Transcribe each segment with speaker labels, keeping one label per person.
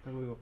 Speaker 1: Hasta luego.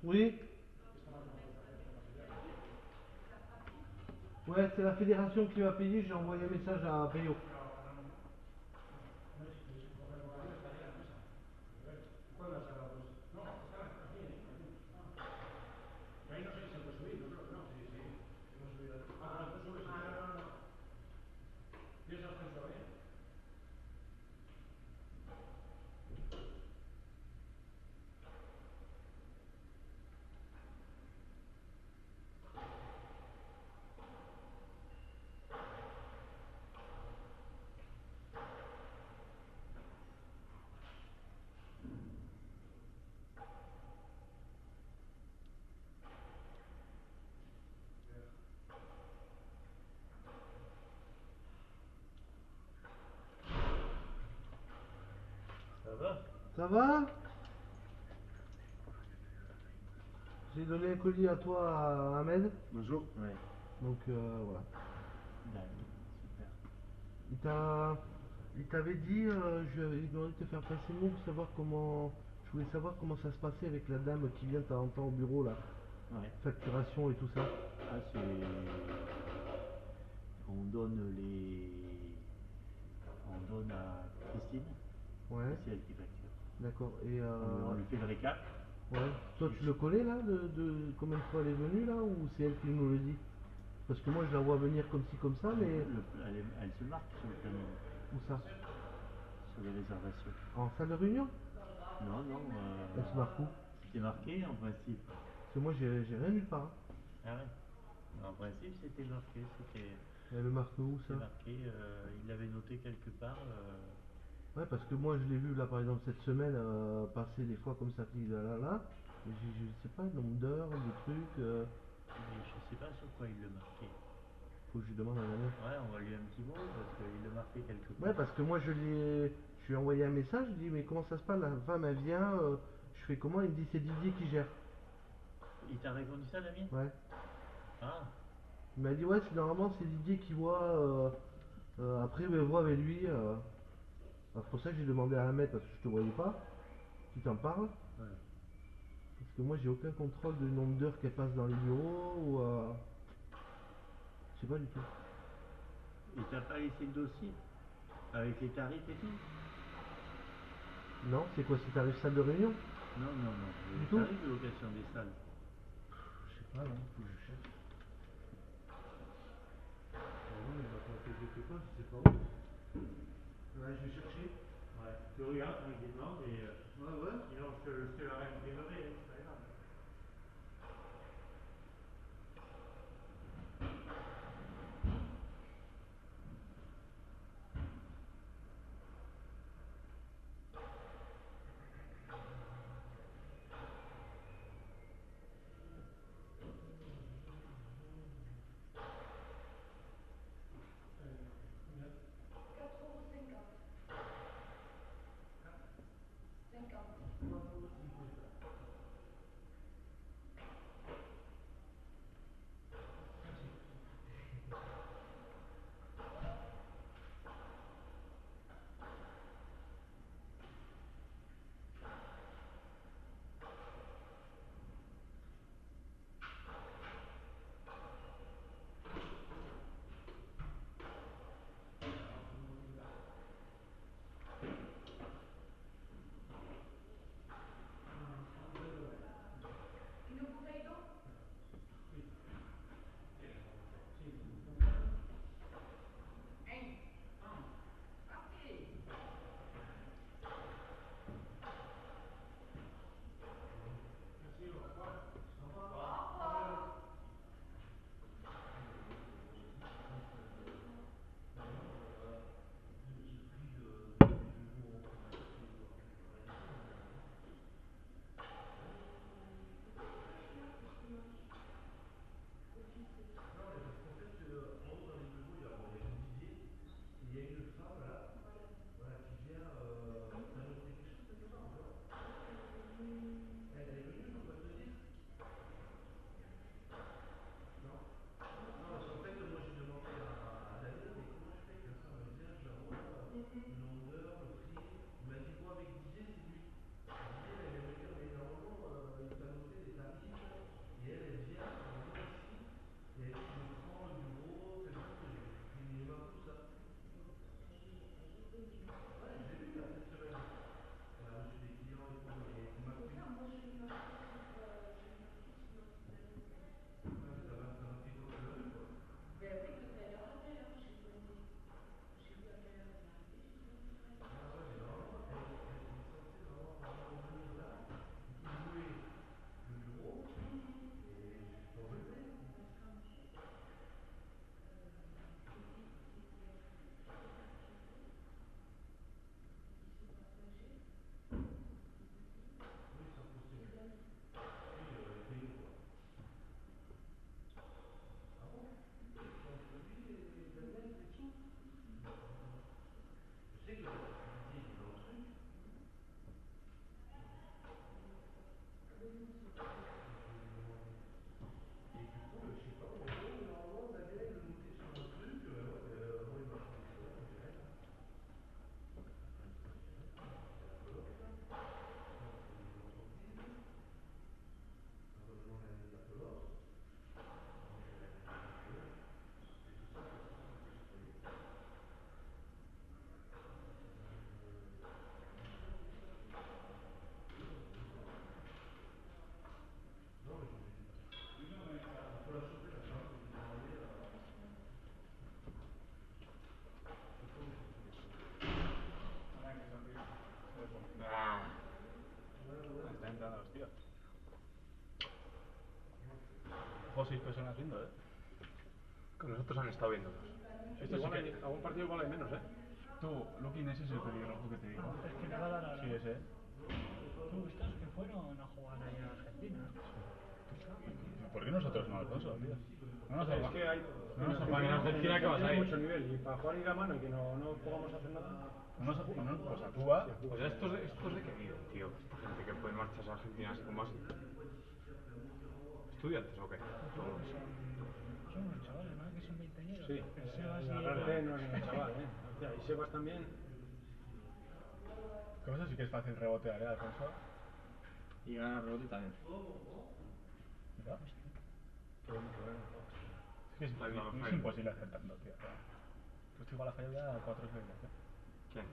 Speaker 1: Oui. Ouais, c'est la fédération qui m'a payé, j'ai envoyé un message à Payo.
Speaker 2: Ça va?
Speaker 1: Ça va? J'ai donné un colis à toi à Ahmed.
Speaker 3: Bonjour.
Speaker 2: Ouais.
Speaker 1: Donc voilà.
Speaker 2: D'accord, super.
Speaker 1: Il t'avait dit, il demandé de te faire passer le mot pour savoir comment. Je voulais savoir comment ça se passait avec la dame qui vient de temps en temps au bureau là.
Speaker 2: Ouais.
Speaker 1: Facturation et tout ça.
Speaker 2: Ah, c'est. On donne les. On donne à Christine,
Speaker 1: Ouais,
Speaker 2: et c'est elle qui facture.
Speaker 1: d'accord. Et
Speaker 2: On lui fait le récap.
Speaker 1: ouais. Toi tu le connais là de combien de fois elle est venue là ou c'est elle qui nous le dit? Parce que moi je la vois venir comme ci comme ça, mais
Speaker 2: Elle se marque sur le planning,
Speaker 1: où ça?
Speaker 2: sur les réservations.
Speaker 1: En salle de réunion?
Speaker 2: Non, non,
Speaker 1: Elle se marque où?
Speaker 2: c'était marqué en principe.
Speaker 1: Parce que moi j'ai rien nulle part, hein.
Speaker 2: Ah ouais. En principe, c'était marqué.
Speaker 1: Elle le marque où ça?
Speaker 2: C'était marqué. Il l'avait noté quelque part.
Speaker 1: Ouais, parce que moi je l'ai vu là par exemple cette semaine passer des fois comme ça, qui là là là. Et je sais pas, le nombre d'heures, de trucs.
Speaker 2: Mais je sais pas sur quoi il le marquait.
Speaker 1: Faut que je lui demande à la mère.
Speaker 2: Ouais, on va lui un petit mot parce qu'il le marquait quelque
Speaker 1: Ouais,
Speaker 2: part.
Speaker 1: parce que moi je lui ai envoyé un message, je lui ai dit mais comment ça se passe, la femme elle vient, je fais comment? Il me dit c'est Didier qui gère.
Speaker 2: Il t'a répondu ça, Damien?
Speaker 1: Ouais.
Speaker 2: Ah,
Speaker 1: Il m'a dit ouais, normalement c'est Didier qui voit, après ben, voit avec lui. Alors, c'est pour ça que j'ai demandé à Ahmed parce que je te voyais pas, qui t'en parle.
Speaker 2: ouais.
Speaker 1: Parce que moi j'ai aucun contrôle du nombre d'heures qu'elle passe dans les bureaux ou je sais pas du tout.
Speaker 2: Il t'a pas laissé le dossier avec les tarifs et tout?
Speaker 1: Non, c'est quoi, c'est tarif salle de réunion?
Speaker 2: Non, non, non.
Speaker 1: Du
Speaker 2: Les
Speaker 1: tout?
Speaker 2: tarifs de location des salles.
Speaker 1: Je sais pas là, faut que je cherche. Ah non, il va pas fait quelque part, je sais pas où. Ouais, je vais chercher.
Speaker 2: Ouais. Tu regardes tranquillement et
Speaker 1: Ouais, ouais.
Speaker 2: sinon je te la réimprimerai, hein, c'est pas grave.
Speaker 3: Están entrando los tíos. Ojo, 6 personas viendo,
Speaker 4: Con nosotros han estado viéndonos.
Speaker 3: Esto
Speaker 5: Igual
Speaker 3: sí
Speaker 5: hay,
Speaker 3: que...
Speaker 5: algún partido igual hay menos,
Speaker 3: Tú, Lukin, ese es el pelirrojo que te digo.
Speaker 6: Es que me va a dar ahora.
Speaker 3: Sí, ese.
Speaker 6: Tú, estos que fueron a jugar ahí a Argentina.
Speaker 3: ¿Por qué nosotros no, Alfonso, tío? No nos
Speaker 5: Es
Speaker 3: salva-
Speaker 5: que hay.
Speaker 3: no nos salva-
Speaker 5: en
Speaker 3: Argentina, ¿qué vas a
Speaker 5: tiene
Speaker 3: ir?
Speaker 5: mucho nivel y para jugar ir a mano y que no podamos hacer nada.
Speaker 3: No nos no, pues a Cuba.
Speaker 4: Pues estos de qué viven, tío. Esta gente que puede marcharse a Argentina así como así. ¿Estudiantes o qué? Todos.
Speaker 6: Son unos chavales, ¿no? Que son 20 años.
Speaker 5: Sí,
Speaker 6: El Sebas y
Speaker 5: agarrarte no es un chaval, Hostia, y Sebas también.
Speaker 3: ¿Qué pasa? Sí que es fácil rebotear, Alfonso.
Speaker 7: Y ganar rebote también.
Speaker 3: Mira.
Speaker 5: Qué bueno.
Speaker 3: Es que es imposible hacer tanto, tío. Pues igual ha fallado ya 4 veces,
Speaker 4: ¿Quién?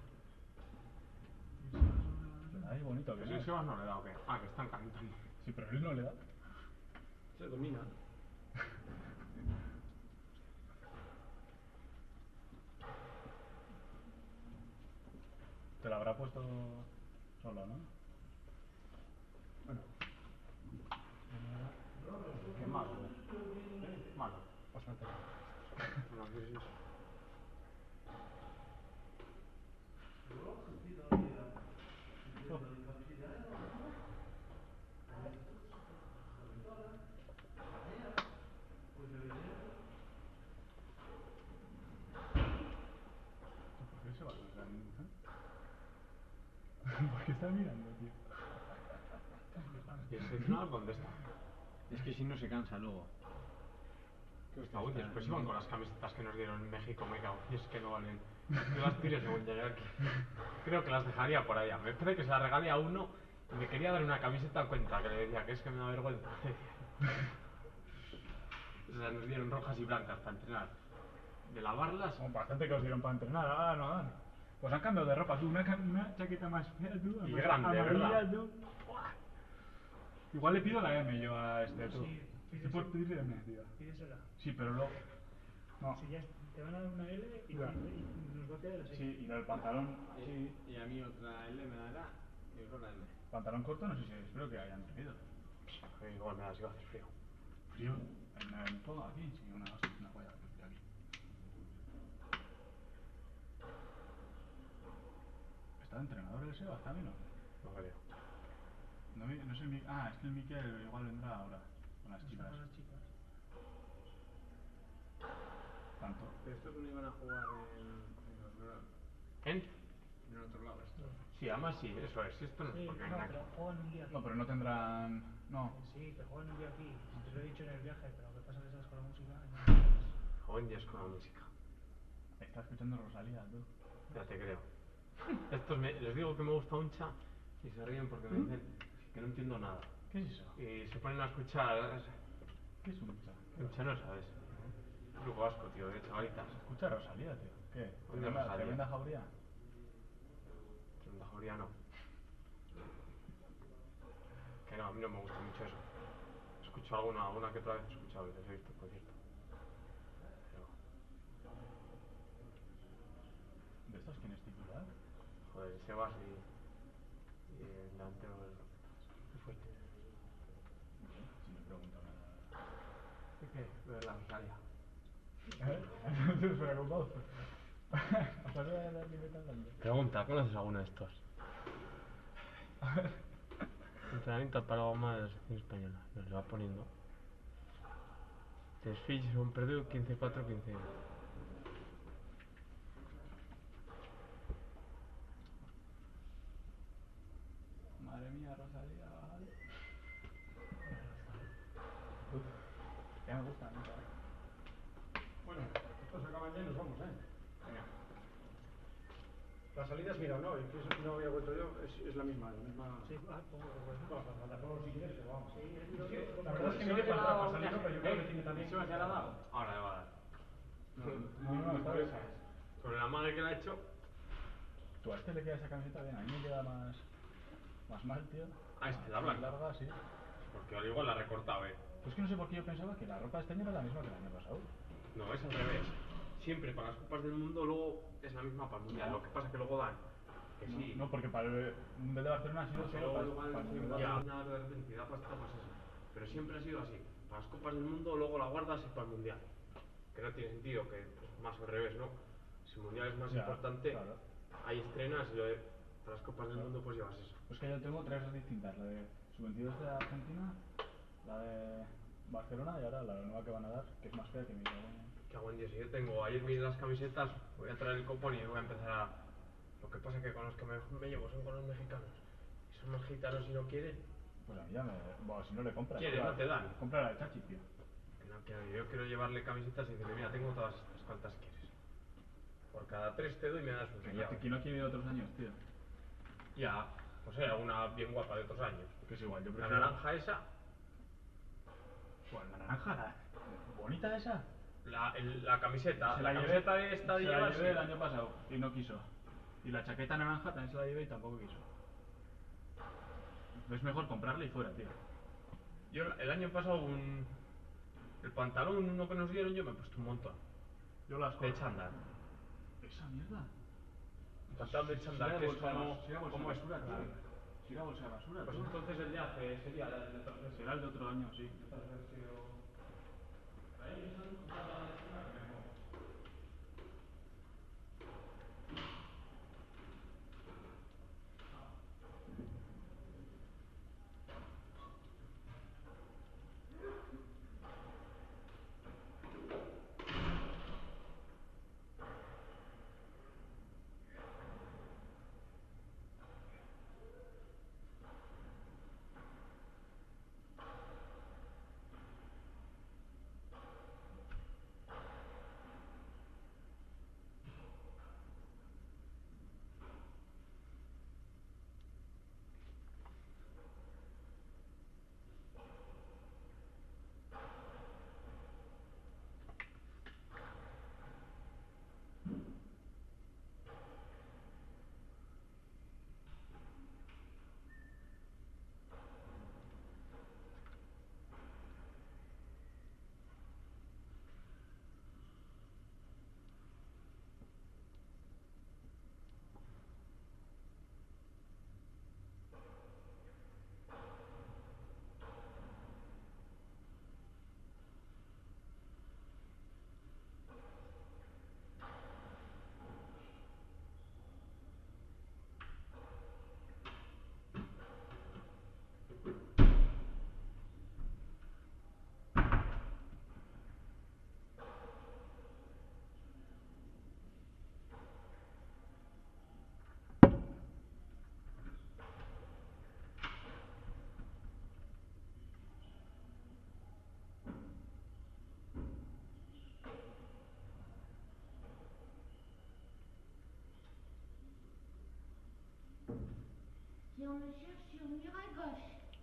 Speaker 3: Ay, bonito, que
Speaker 4: ¿Que
Speaker 3: no.
Speaker 4: si Sebas no le da o qué? Ah, que están cantando.
Speaker 3: Sí, pero Luis no le da.
Speaker 5: Se domina.
Speaker 3: Te lo habrá puesto solo, ¿no?
Speaker 5: Bueno,
Speaker 4: Qué malo. Malo.
Speaker 5: bastante.
Speaker 4: No, ¿qué es eso?
Speaker 3: ¿Por qué se va a cruzar? ¿Por qué está mirando, tío?
Speaker 4: ¿Y el seleccionador dónde está?
Speaker 7: Es que si no se cansa luego.
Speaker 4: Ah, uy, después iban con las camisetas que nos dieron en México, me cago. Y es que no valen. Yo las tiré según llegué aquí. Creo que las dejaría por allá. Me parece que se las regalé a uno y me quería dar una camiseta a cuenta, que le decía que es que me da vergüenza. O sea, nos dieron rojas y blancas para entrenar. De lavarlas,
Speaker 3: Son bastante que os dieron para entrenar, ahora no dan. Pues han cambiado de ropa, tú, una chaqueta más fea, tú.
Speaker 4: Y
Speaker 3: más
Speaker 4: grande,
Speaker 3: amarilla,
Speaker 4: ¿verdad?
Speaker 3: tú. Buah. Igual le pido la M yo a este, tú.
Speaker 6: Sí,
Speaker 3: Estoy por pedirle M, tío.
Speaker 6: Pídesela.
Speaker 3: Sí, pero luego... No.
Speaker 6: Si ya te van a dar una L y,
Speaker 3: Ya.
Speaker 6: y nos va a quedar así.
Speaker 3: Sí, y lo del pantalón... Sí.
Speaker 7: Y a mí otra L me dará y otra M.
Speaker 3: Pantalón corto, no sé si espero que hayan traído.
Speaker 4: igual me las iba a hacer frío.
Speaker 3: Frío. En todo aquí, sí, una polla de frío aquí. ¿Está de entrenador el Sebas también o qué?
Speaker 4: No creo.
Speaker 3: No, no sé, es que el Mikel igual vendrá ahora con las chicas.
Speaker 6: Con las chicas.
Speaker 3: Tanto.
Speaker 7: Pero estos no iban a jugar en los
Speaker 4: Sí, además sí, eso es. Esto no
Speaker 6: Sí,
Speaker 4: es porque
Speaker 6: no,
Speaker 4: venga
Speaker 6: pero
Speaker 4: aquí.
Speaker 6: juegan un día aquí.
Speaker 3: No, pero no tendrán. No.
Speaker 6: Sí, que juegan un día aquí. Te lo he dicho en el viaje, pero lo que pasa es que estás con la música.
Speaker 4: Joven Dios con la música.
Speaker 3: Está escuchando Rosalía, tú.
Speaker 4: Ya te creo. Estos les digo que me gusta Uncha y se ríen porque me dicen que no entiendo nada.
Speaker 3: ¿Qué es eso?
Speaker 4: Y se ponen a escuchar.
Speaker 3: ¿Qué es un chat?
Speaker 4: Uncha no sabes. Grupo vasco, tío, de chavalitas.
Speaker 3: Escucha a Rosalía, tío. ¿Qué?
Speaker 4: Oye, Rosalía.
Speaker 3: ¿Tremenda jauría?
Speaker 4: En la jauría no. Que no, a mí no me gusta mucho eso. Escucho alguna que otra vez he escuchado y les he visto, por cierto. Pero,
Speaker 3: ¿De estos quién es titular?
Speaker 4: joder, Sebas y el delantero del qué fuerte.
Speaker 3: Si no pregunto nada.
Speaker 4: ¿Qué? Lo de la Rosalía.
Speaker 3: ¿Eh? ¿Te preocupado? ¿A pasar de la libreta hablando?
Speaker 4: Pregunta, ¿conoces alguno de estos? Entrenamiento para la goma de la selección española. Nos lo va poniendo. Els fills han perdido 15-4, 15.
Speaker 3: Madre mía, Rosalía. Uf, ya me gusta, ¿no?
Speaker 5: Bueno, esto se acaba ya y nos vamos, ¿eh?
Speaker 3: Venga.
Speaker 5: Las salidas, mira, no, es que no había vuelto yo, es la misma,
Speaker 6: Sí, pongo bueno.
Speaker 5: Bueno, para si quieres, pero vamos.
Speaker 6: La verdad es que viene para salir, pero yo creo que tiene también.
Speaker 5: ¿Sebas ya la ha dado?
Speaker 4: Ahora le va a dar.
Speaker 3: No, está bien.
Speaker 4: Con la madre que la ha hecho.
Speaker 3: Tú a este le queda esa camiseta bien, a mí me queda más mal, tío.
Speaker 4: A este, la
Speaker 3: Más
Speaker 4: blanca.
Speaker 3: larga, sí.
Speaker 4: Porque al igual la ha recortado,
Speaker 3: Pues que no sé por qué yo pensaba que la ropa de este año era la misma que el año pasado.
Speaker 4: No, es al revés. Siempre para las copas del mundo, luego es la misma para el mundial.
Speaker 3: No.
Speaker 4: Lo que pasa es que luego dan. Que
Speaker 3: No,
Speaker 4: sí.
Speaker 3: no, porque para el Mundial de Barcelona ha sido
Speaker 4: Porque
Speaker 3: solo
Speaker 4: luego
Speaker 3: para
Speaker 4: igual
Speaker 3: el
Speaker 4: sí,
Speaker 3: Mundial.
Speaker 4: ya nada de repente y da pasta, pues eso. Pero siempre ha sido así. Para las copas del mundo, luego la guardas y para el mundial. Que no tiene sentido, que pues, más al revés, ¿no? Si el mundial es más
Speaker 3: Ya,
Speaker 4: importante,
Speaker 3: claro.
Speaker 4: hay estrenas y para las copas del mundo pues llevas eso.
Speaker 3: Pues que yo tengo tres distintas, la de sub-22 de Argentina, la de Barcelona y ahora la nueva que van a dar, que es más fea que mi.
Speaker 4: Que hago en Dios, yo tengo, ayer miré las camisetas, voy a traer el copón y voy a empezar a... Lo que pasa es que con los que me llevo son con los mexicanos. Y son más gitanos y no quieren.
Speaker 3: Pues a mí ya me. Bueno, si no le compras.
Speaker 4: ¿Quieres? No te dan.
Speaker 3: Compra la de Chachi, tío.
Speaker 4: Que no quiero, yo quiero llevarle camisetas y decirle, mira, tengo todas estas, ¿cuántas quieres? Por cada 3 te doy y me das un
Speaker 3: Que no quiere de otros años, tío.
Speaker 4: Ya, pues hay alguna bien guapa de otros años.
Speaker 3: Que es igual, yo
Speaker 4: La
Speaker 3: prefiero.
Speaker 4: naranja esa,
Speaker 3: Pues la naranja, la bonita esa.
Speaker 4: la camiseta,
Speaker 3: Se
Speaker 4: la
Speaker 3: llevé-
Speaker 4: camiseta de esta de
Speaker 3: se la
Speaker 4: llevar,
Speaker 3: llevé
Speaker 4: sí.
Speaker 3: el año pasado y no quiso. Y la chaqueta naranja también se la llevé y tampoco quiso. Es mejor comprarla y fuera, tío.
Speaker 4: Yo el año pasado el pantalón uno que nos dieron yo me he puesto un montón.
Speaker 3: Yo las
Speaker 4: De chándal.
Speaker 3: ¿Esa mierda?
Speaker 4: Un pantalón de chándal que es como
Speaker 3: basura, tío. Si era bolsa de basura,
Speaker 4: Pues
Speaker 3: tío.
Speaker 4: entonces el de hace sería el de otra vez.
Speaker 3: Será el de otro año, sí.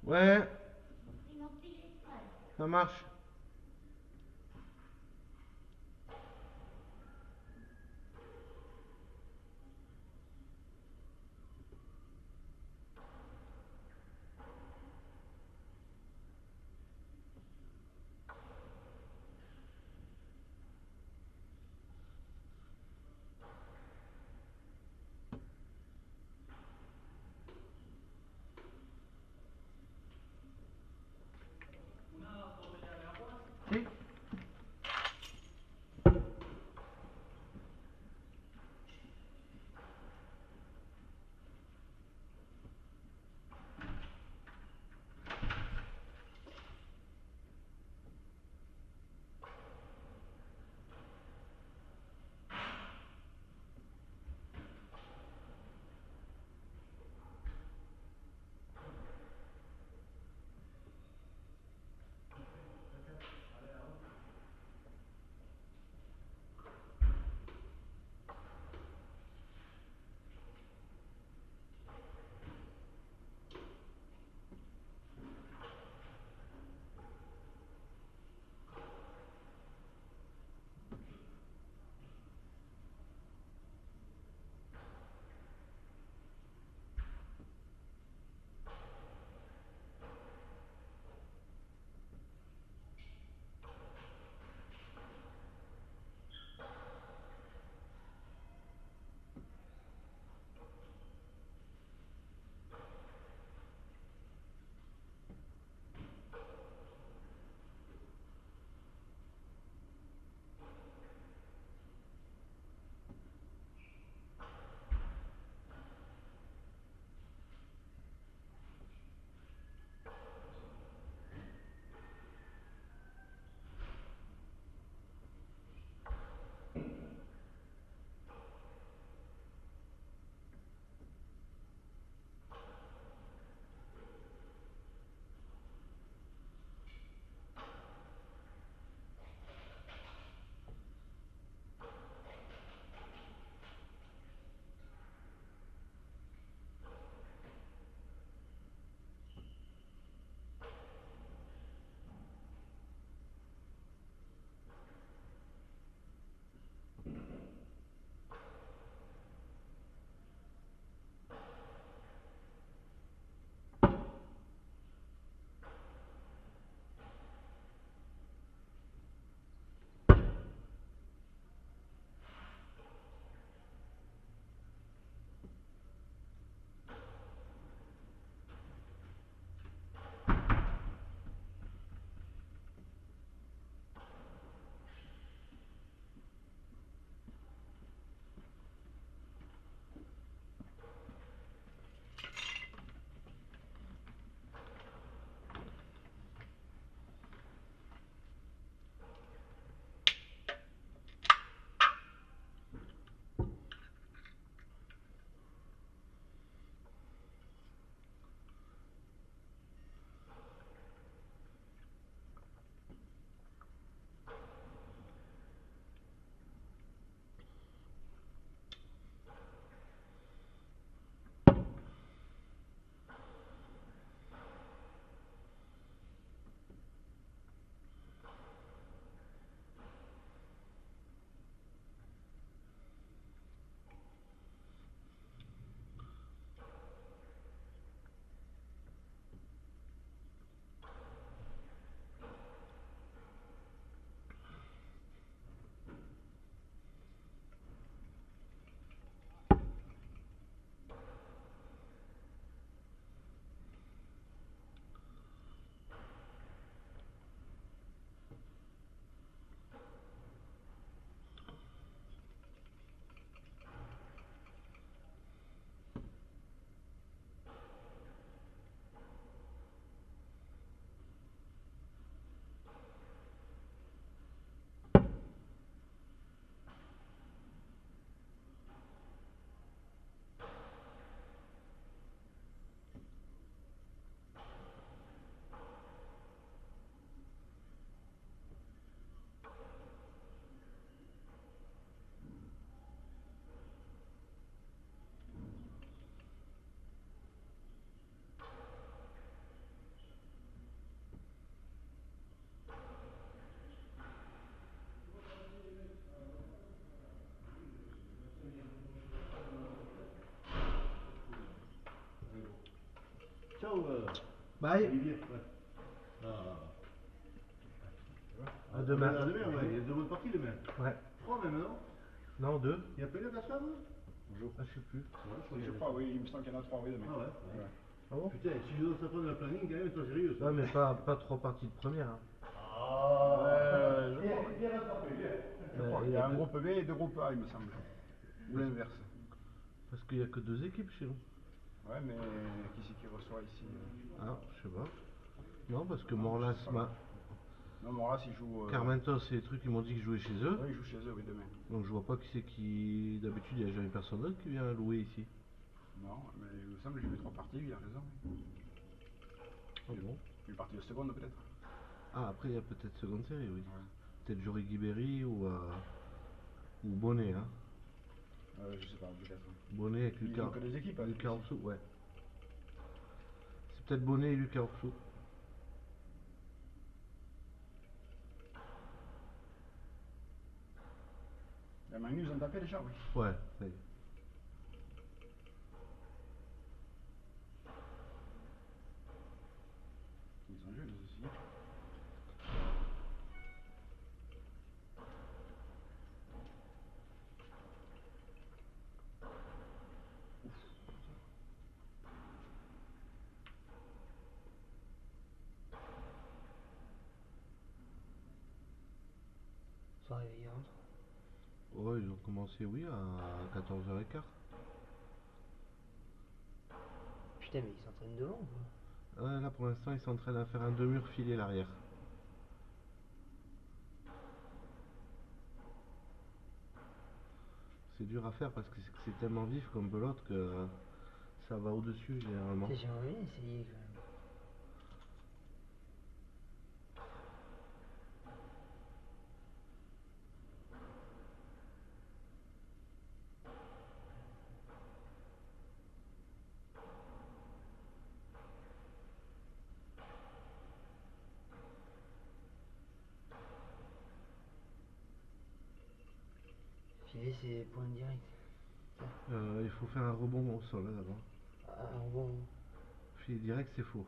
Speaker 1: Ouais, ça marche.
Speaker 6: Una botella de agua.
Speaker 8: ou
Speaker 1: Bye.
Speaker 8: Olivier, ouais.
Speaker 1: À demain.
Speaker 8: À demain, ouais. Il y a 2 bonnes parties demain.
Speaker 1: Ouais.
Speaker 8: 3 même, non?
Speaker 1: Non, 2.
Speaker 8: Il y a plein de ta femme?
Speaker 3: Bonjour.
Speaker 1: Ah, je sais plus.
Speaker 8: Ouais,
Speaker 3: Je crois, oui, il me semble qu'il y en a 3, oui, demain.
Speaker 8: Ah ouais.
Speaker 3: Ouais.
Speaker 1: Ah bon?
Speaker 8: Putain, si je dois s'apprendre le planning, quand même, toi sérieux ça.
Speaker 1: Ouais, mais pas 3 parties de première. Hein.
Speaker 8: Bien rattrapé, bien.
Speaker 3: Je crois qu'il y a un groupe B et 2 groupes A, il me semble. Ou l'inverse.
Speaker 1: Parce qu'il n'y a que 2 équipes chez nous.
Speaker 3: Ouais, mais qui c'est qui reçoit ici
Speaker 1: Ah, je sais pas. Non, parce que Morlas,
Speaker 3: Non, Morlas, il joue.
Speaker 1: Carmentos et les trucs, ils m'ont dit qu'ils jouaient chez eux.
Speaker 3: Oui, il joue chez eux, oui, demain.
Speaker 1: Donc je vois pas qui c'est qui. D'habitude, il n'y a jamais personne d'autre qui vient louer ici.
Speaker 3: Non, mais il me semble que j'ai vu 3 parties, il a raison.
Speaker 1: Ah bon?
Speaker 3: Une partie de seconde, peut-être.
Speaker 1: Ah, après, il y a peut-être seconde série, oui.
Speaker 3: Ouais.
Speaker 1: Peut-être Jory Guiberi ou Bonnet, hein.
Speaker 3: Je sais pas, peut-être.
Speaker 1: Bonnet avec
Speaker 3: Ils
Speaker 1: Lucas.
Speaker 3: ont que des équipes, hein,
Speaker 1: Lucas
Speaker 3: ici.
Speaker 1: Orso, ouais. C'est peut-être Bonnet et Lucas Orso.
Speaker 3: La Magnus, on tapait déjà, oui.
Speaker 1: Ouais, ça y est.
Speaker 3: Ils sont jeunes aussi.
Speaker 9: Ils sont réveillés entre.
Speaker 1: Ouais, ils ont commencé, oui, à 14h15.
Speaker 9: Putain, mais ils s'entraînent devant quoi.
Speaker 1: Là, pour l'instant, ils sont en train de faire un deux-murs filé l'arrière. C'est dur à faire parce que c'est tellement vif comme pelote que ça va au-dessus généralement.
Speaker 9: J'ai envie d'essayer quand même. Filer c'est points directs.
Speaker 1: Il faut faire un rebond au sol là, d'abord.
Speaker 9: Ah bon.
Speaker 1: Filet direct, c'est faux.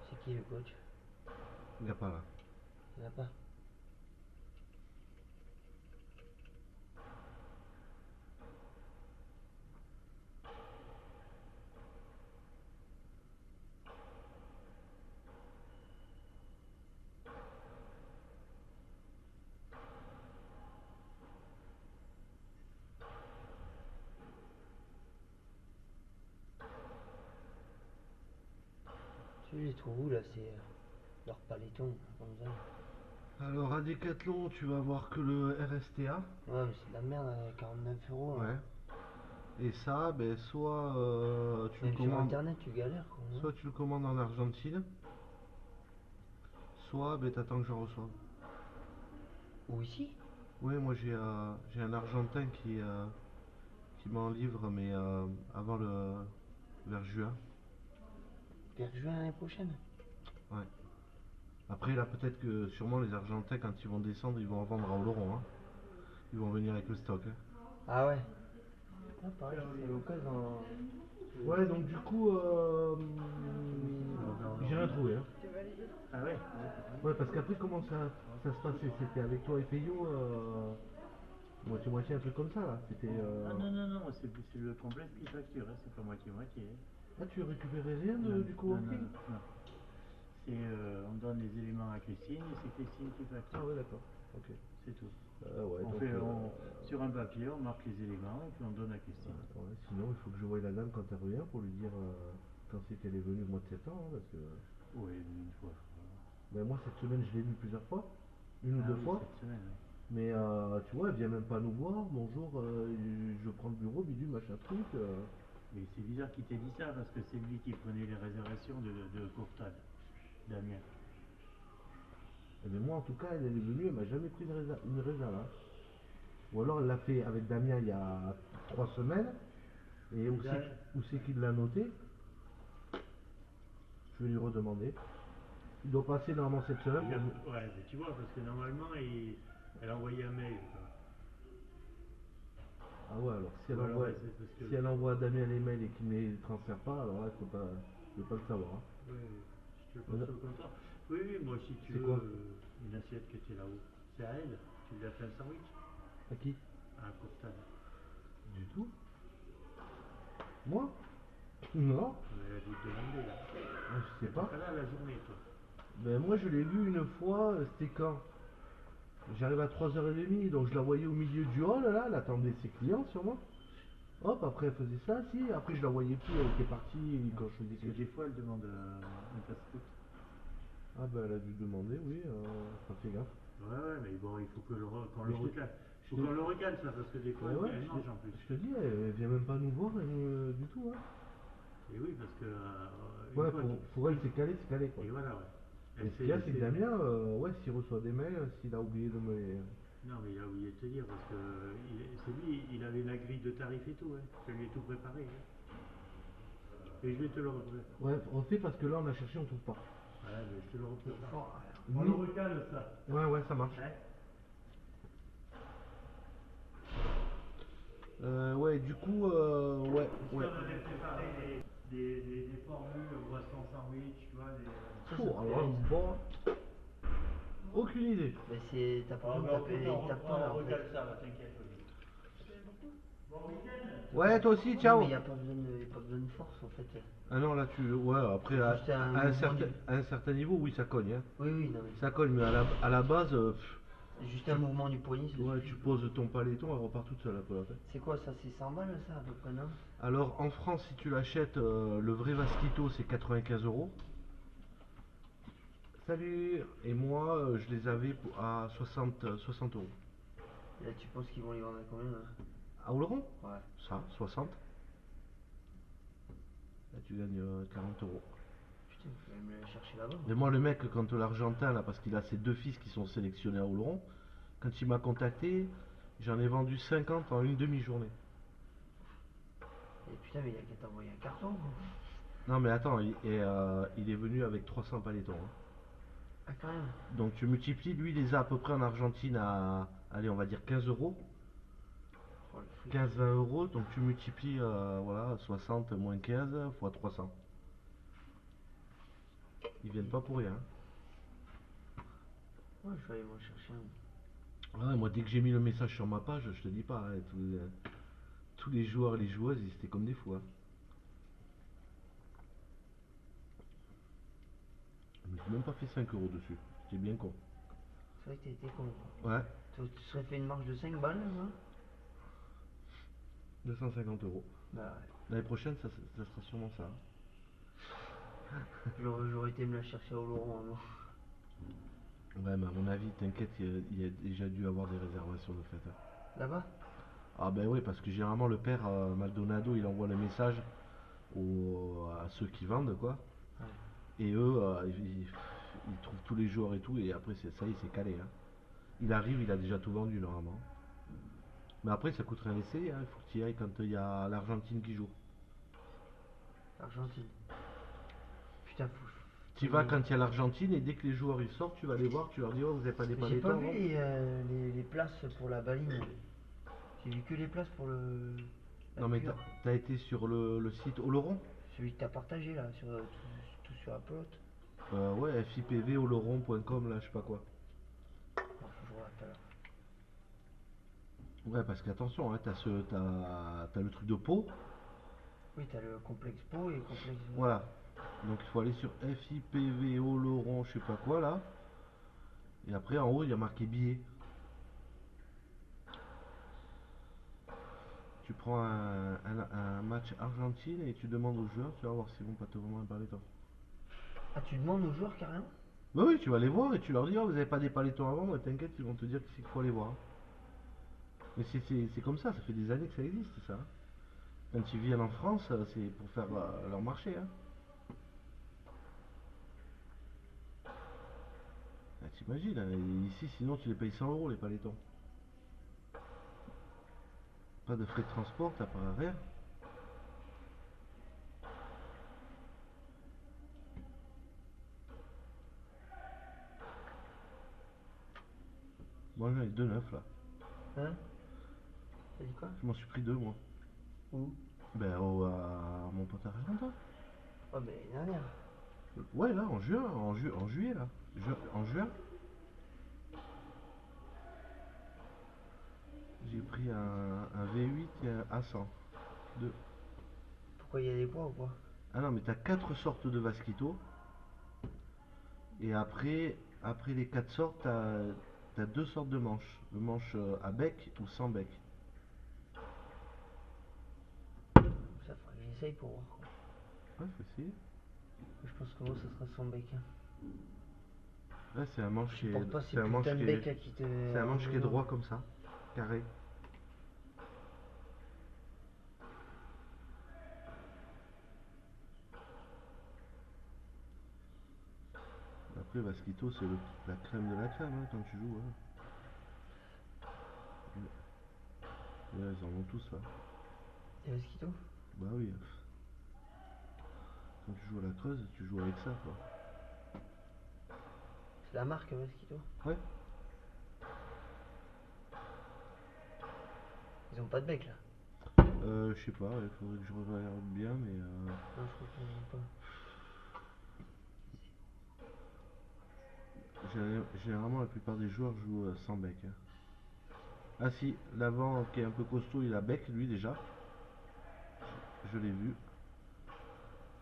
Speaker 9: C'est qui le coach?
Speaker 1: Il n'y a pas là.
Speaker 9: Il n'y en a pas. Tu les trouves où là? C'est leur paletton comme ça.
Speaker 1: Alors à Decathlon, tu vas voir que le RSTA.
Speaker 9: Ouais, mais c'est de la merde à 49 euros.
Speaker 1: Ouais. Et ça, ben, soit tu le
Speaker 9: Même sur
Speaker 1: commandes.
Speaker 9: internet, tu galères quoi. non?
Speaker 1: Soit tu le commandes en Argentine, soit ben, t'attends que je reçoive.
Speaker 9: Ou ici?
Speaker 1: Oui, moi j'ai un Argentin qui m'en livre, mais avant vers juin.
Speaker 9: Vers juin l'année prochaine?
Speaker 1: Ouais. Après là, peut-être que sûrement les Argentins, quand ils vont descendre, ils vont en vendre à Oloron. Hein. Ils vont venir avec le stock. Hein.
Speaker 9: Ah ouais. Ah pareil, c'est l'occasion.
Speaker 1: Ouais, donc du coup, j'ai rien trouvé. Hein.
Speaker 2: Ah ouais?
Speaker 1: Ouais, parce qu'après, comment ça se passait? C'était avec toi et Peyo, moitié-moitié, un truc comme ça là. C'était.
Speaker 2: Ah non, c'est le complexe qui facture, hein, c'est pas moitié-moitié.
Speaker 1: Ah, tu récupérais rien
Speaker 2: Non,
Speaker 1: du coworking?
Speaker 2: non. C'est, on donne les éléments à Christine et c'est Christine qui facture.
Speaker 1: Ah ouais, d'accord. Ok.
Speaker 2: C'est tout.
Speaker 1: Ouais,
Speaker 2: On
Speaker 1: donc,
Speaker 2: fait, sur un papier, on marque les éléments et puis on donne à Christine.
Speaker 1: ouais, sinon, il faut que je voie la dame quand elle revient pour lui dire quand c'est qu'elle est venue le mois de septembre, hein, parce que.
Speaker 2: Oui, une fois.
Speaker 1: Ben, moi, cette semaine, je l'ai vue plusieurs fois, une ou deux
Speaker 2: Oui,
Speaker 1: fois.
Speaker 2: cette semaine, oui.
Speaker 1: Mais tu vois, elle vient même pas nous voir. Bonjour, je prends le bureau, bidule, machin truc.
Speaker 2: Mais c'est bizarre qu'il t'ait dit ça parce que c'est lui qui prenait les réservations de Courtal, Damien.
Speaker 1: Et bien moi, en tout cas, elle est venue, elle m'a jamais pris une résa là. Ou alors elle l'a fait avec Damien il y a 3 semaines. Et où c'est qu'il l'a noté? Je vais lui redemander. Il doit passer normalement cette semaine.
Speaker 2: Ouais, mais tu vois, parce que normalement, elle a envoyé un mail. Quoi.
Speaker 1: Ah ouais, alors si elle,
Speaker 2: Ou alors,
Speaker 1: envoie,
Speaker 2: c'est parce que-
Speaker 1: si elle envoie à Damien les mails et qu'il ne les transfère pas, alors là, je peux pas le savoir. Hein.
Speaker 2: Oui, je te le passe au comptoir. Oui, oui, moi, si tu
Speaker 1: C'est
Speaker 2: veux
Speaker 1: quoi
Speaker 2: une assiette qui était là-haut, c'est à elle. Tu lui as fait un sandwich
Speaker 1: À qui?
Speaker 2: à un courtage.
Speaker 1: Du tout. Moi? Non.
Speaker 2: Elle a dû te demander là.
Speaker 1: Je sais pas.
Speaker 2: T'es là la journée, toi.
Speaker 1: Ben moi je l'ai vu une fois, c'était quand? J'arrive à 3h30, donc je la voyais au milieu du hall là, elle attendait ses clients sûrement. Hop, après elle faisait ça, si, après je la voyais plus, elle était partie quand je faisais
Speaker 2: Parce que
Speaker 1: quelque
Speaker 2: des fois, elle demande un fast-food.
Speaker 1: Ah ben elle a dû demander, oui, ça fait gaffe.
Speaker 2: Ouais, mais bon, il faut que qu'on
Speaker 1: Mais
Speaker 2: le
Speaker 1: je te-
Speaker 2: recale. Il faut
Speaker 1: je te-
Speaker 2: qu'on le recale, ça, parce que des fois,
Speaker 1: Ouais, ouais,
Speaker 2: elle mange en plus.
Speaker 1: je te dis, elle vient même pas nous voir du tout. Hein.
Speaker 2: Et oui, parce que.
Speaker 1: Ouais,
Speaker 2: une fois
Speaker 1: pour elle c'est calé quoi.
Speaker 2: Et voilà, ouais.
Speaker 1: Et ce qu'il y a, c'est que Damien, ouais, s'il reçoit des mails, s'il a oublié de me les...
Speaker 2: Non, mais il a oublié de te dire, parce que c'est lui, il avait la grille de tarifs et tout, hein. Je lui ai tout préparé. Hein. Et je vais te le représenter.
Speaker 1: Ouais, on fait parce que là on a cherché, on trouve pas.
Speaker 2: Ouais, mais je te le représente.
Speaker 1: Oui.
Speaker 2: On le recale, ça.
Speaker 1: Ouais, ça marche. Ouais, du coup, ouais.
Speaker 2: On avait préparé des formules, boissons sandwich, tu vois,
Speaker 1: Oh, alors, bon. Aucune idée.
Speaker 9: Mais c'est. T'as pas
Speaker 2: Ah,
Speaker 9: besoin
Speaker 2: mais
Speaker 9: de taper, il tape pas là en fait.
Speaker 2: recale ça, va, t'inquiète. Bon week-end.
Speaker 1: Ouais, toi aussi,
Speaker 9: Non,
Speaker 1: ciao.
Speaker 9: mais y a pas besoin de force en fait.
Speaker 1: Ah non, là tu. Ouais, après,
Speaker 9: Juste un
Speaker 1: à un certain niveau, oui, ça cogne. Hein.
Speaker 9: Oui, oui, non mais.
Speaker 1: Ça cogne, mais à la base,
Speaker 9: C'est juste un mouvement du poignet. c'est
Speaker 1: ouais,
Speaker 9: tout.
Speaker 1: tu poses ton paletton, elle repart toute seule après la fin.
Speaker 9: C'est quoi ça? C'est 100 balles ça à peu près, non?
Speaker 1: Alors, en France, si tu l'achètes, le vrai Vasquito, c'est 95 €. Salut. Et moi, je les avais à 60 €.
Speaker 9: Et là tu penses qu'ils vont les vendre à combien là?
Speaker 1: À Oloron?
Speaker 9: Ouais.
Speaker 1: Ça, 60. Là, tu gagnes 40 €.
Speaker 9: Putain, faut même aller chercher là-bas.
Speaker 1: Mais moi, le mec, quand l'Argentin, là, parce qu'il a ses deux fils qui sont sélectionnés à Oloron, quand il m'a contacté, j'en ai vendu 50 en une demi-journée.
Speaker 9: Et putain, mais il y a qu'à t'envoyer un carton.
Speaker 1: Non, mais attends, il est venu avec 300 paletons. Hein.
Speaker 9: Ah, quand même.
Speaker 1: Donc, tu multiplies, lui, il les a à peu près en Argentine à, allez, on va dire 15 €.
Speaker 9: Oh, le fric.
Speaker 1: 15-20 €, donc tu multiplies, voilà, 60 moins 15 fois 300. Ils viennent pas pour rien.
Speaker 9: Ouais, je vais aller m'en chercher un.
Speaker 1: Ouais, moi, dès que j'ai mis le message sur ma page, je te dis pas, hein, tous les joueurs et les joueuses, ils étaient comme des fous. Hein. Je me suis même pas fait 5 € dessus. J'étais bien con.
Speaker 9: C'est vrai que t'as été con.
Speaker 1: Ouais,
Speaker 9: Tu serais fait une marge de 5 balles, là?
Speaker 1: 250 €.
Speaker 9: Bah ouais.
Speaker 1: L'année prochaine, ça sera sûrement ça.
Speaker 9: J'aurais été me la chercher au Laurent, moi.
Speaker 1: Ouais, mais à mon avis, t'inquiète, il y a déjà dû avoir des réservations de fait. Hein.
Speaker 9: Là-bas?
Speaker 1: Ah ben oui, parce que généralement le père Maldonado, il envoie le message à ceux qui vendent, quoi.
Speaker 9: Ouais.
Speaker 1: Et eux, ils trouvent tous les joueurs et tout, et après ça y est, c'est calé. Hein. Il arrive, il a déjà tout vendu normalement. Mais après, ça coûte rien d'essayer, hein. Il faut que tu y ailles quand il y a l'Argentine qui joue.
Speaker 9: Argentine. Putain, fou.
Speaker 1: Tu vas quand il y a l'Argentine, et dès que les joueurs ils sortent, tu vas les voir, tu leur dis, oh, vous n'avez pas des
Speaker 9: J'ai pas
Speaker 1: paletons.
Speaker 9: vu
Speaker 1: non
Speaker 9: les places pour la baline. J'ai vu que les places pour le. la
Speaker 1: Non mais
Speaker 9: cure.
Speaker 1: t'as été sur le site Oloron?
Speaker 9: Celui que t'as partagé là, sur, tout sur la pelote.
Speaker 1: Ouais, fipvoloron.com, là, je sais pas quoi.
Speaker 9: Alors, faut que je regarde tout à l'heure.
Speaker 1: Ouais, parce qu'attention, hein, t'as le truc de Pau.
Speaker 9: Oui, t'as le complexe Pau et le complexe.
Speaker 1: Voilà. Donc il faut aller sur FIPVoloron, je sais pas quoi là. Et après en haut il y a marqué billets. Tu prends un match Argentine et tu demandes aux joueurs, tu vas voir s'ils vont pas te vendre un paletton.
Speaker 9: Ah, tu demandes aux joueurs carrément?
Speaker 1: Bah oui, tu vas les voir et tu leur dis, oh, vous avez pas des paletons à vendre, t'inquiète, ils vont te dire qu'il faut aller voir. Mais c'est comme ça fait des années que ça existe ça. Quand ils viennent en France, c'est pour faire leur marché. Hein. Ah, t'imagines, hein, ici sinon tu les payes 100 € les paletons. Pas de frais de transport, t'as pas rien. deux neufs là.
Speaker 9: Hein? T'as dit quoi?
Speaker 1: Je m'en suis pris deux moi.
Speaker 9: Où?
Speaker 1: Ben à mon pote à Raymond, toi.
Speaker 9: Oh, mais l'année dernière.
Speaker 1: Ouais, là, en juin, en juillet, là. En juin. J'ai pris un V8 et un A100. Deux.
Speaker 9: Pourquoi il y a des poids ou quoi?
Speaker 1: Ah non, mais t'as 4 sortes de Vasquito. Et après les 4 sortes, t'as 2 sortes de manches. Le manche à bec ou sans bec.
Speaker 9: Ça faudrait que j'essaye pour voir, quoi.
Speaker 1: Ouais, faut essayer.
Speaker 9: Je pense que moi, ça sera sans bec. Hein.
Speaker 1: Là, c'est un manche qui
Speaker 9: Je
Speaker 1: est,
Speaker 9: porte pas ces
Speaker 1: c'est un manche
Speaker 9: putains de
Speaker 1: qui est,
Speaker 9: becs là qui te.
Speaker 1: c'est un manche qui est droit comme ça, carré. Après, Vasquito, c'est la crème de la crème hein, quand tu joues. Hein. Là, ils en ont tous là.
Speaker 9: Et Vasquito?
Speaker 1: Bah oui. Quand tu joues à la creuse, tu joues avec ça quoi.
Speaker 9: C'est la marque Vasquito?
Speaker 1: Ouais.
Speaker 9: Ils ont pas de bec là?
Speaker 1: Je sais pas, il faudrait que je regarde bien, mais
Speaker 9: Non, je crois qu'ils en ont pas.
Speaker 1: généralement la plupart des joueurs jouent sans bec. Hein. Ah si, l'avant qui est un peu costaud, il a bec lui déjà. Je l'ai vu.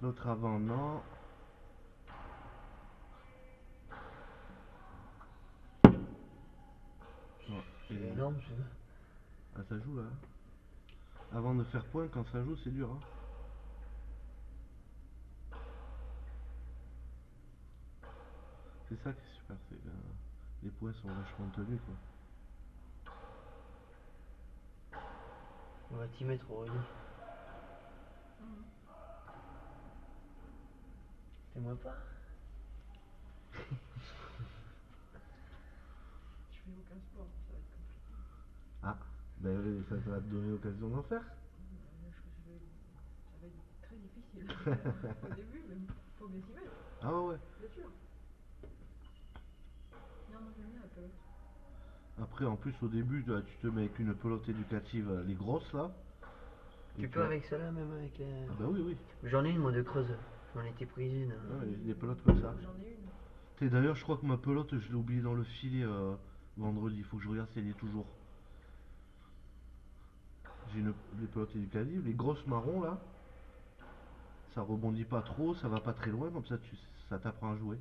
Speaker 1: L'autre avant non. Non,
Speaker 9: C'est
Speaker 1: et-
Speaker 9: énorme ça.
Speaker 1: Ah ça joue là. Avant de faire point, quand ça joue, c'est dur. Hein. C'est ça qui est super, c'est que les points sont vachement tenus quoi.
Speaker 9: On va t'y mettre Aurélie. Fais-moi pas.
Speaker 10: Je fais aucun sport, ça va être compliqué.
Speaker 1: Ah, ben ça va te donner l'occasion d'en faire.
Speaker 10: Ça va être très difficile au début, mais faut bien s'y mettre,
Speaker 1: Ah ouais.
Speaker 10: bien sûr. Non, moi j'aime bien la pelote.
Speaker 1: Après, en plus, au début, là, tu te mets avec une pelote éducative, les grosses là. Et
Speaker 9: Tu peux avec celle-là même avec les.
Speaker 1: Ah bah oui, oui.
Speaker 9: J'en ai une moi de creuse. J'en étais prise une.
Speaker 1: Ouais, des pelotes comme ça.
Speaker 10: J'en ai une.
Speaker 1: D'ailleurs, je crois que ma pelote, je l'ai oubliée dans le filet vendredi. Il faut que je regarde si elle y est toujours. J'ai des pelotes éducatives, les grosses marrons là. Ça rebondit pas trop, ça va pas très loin, comme ça ça t'apprend à jouer.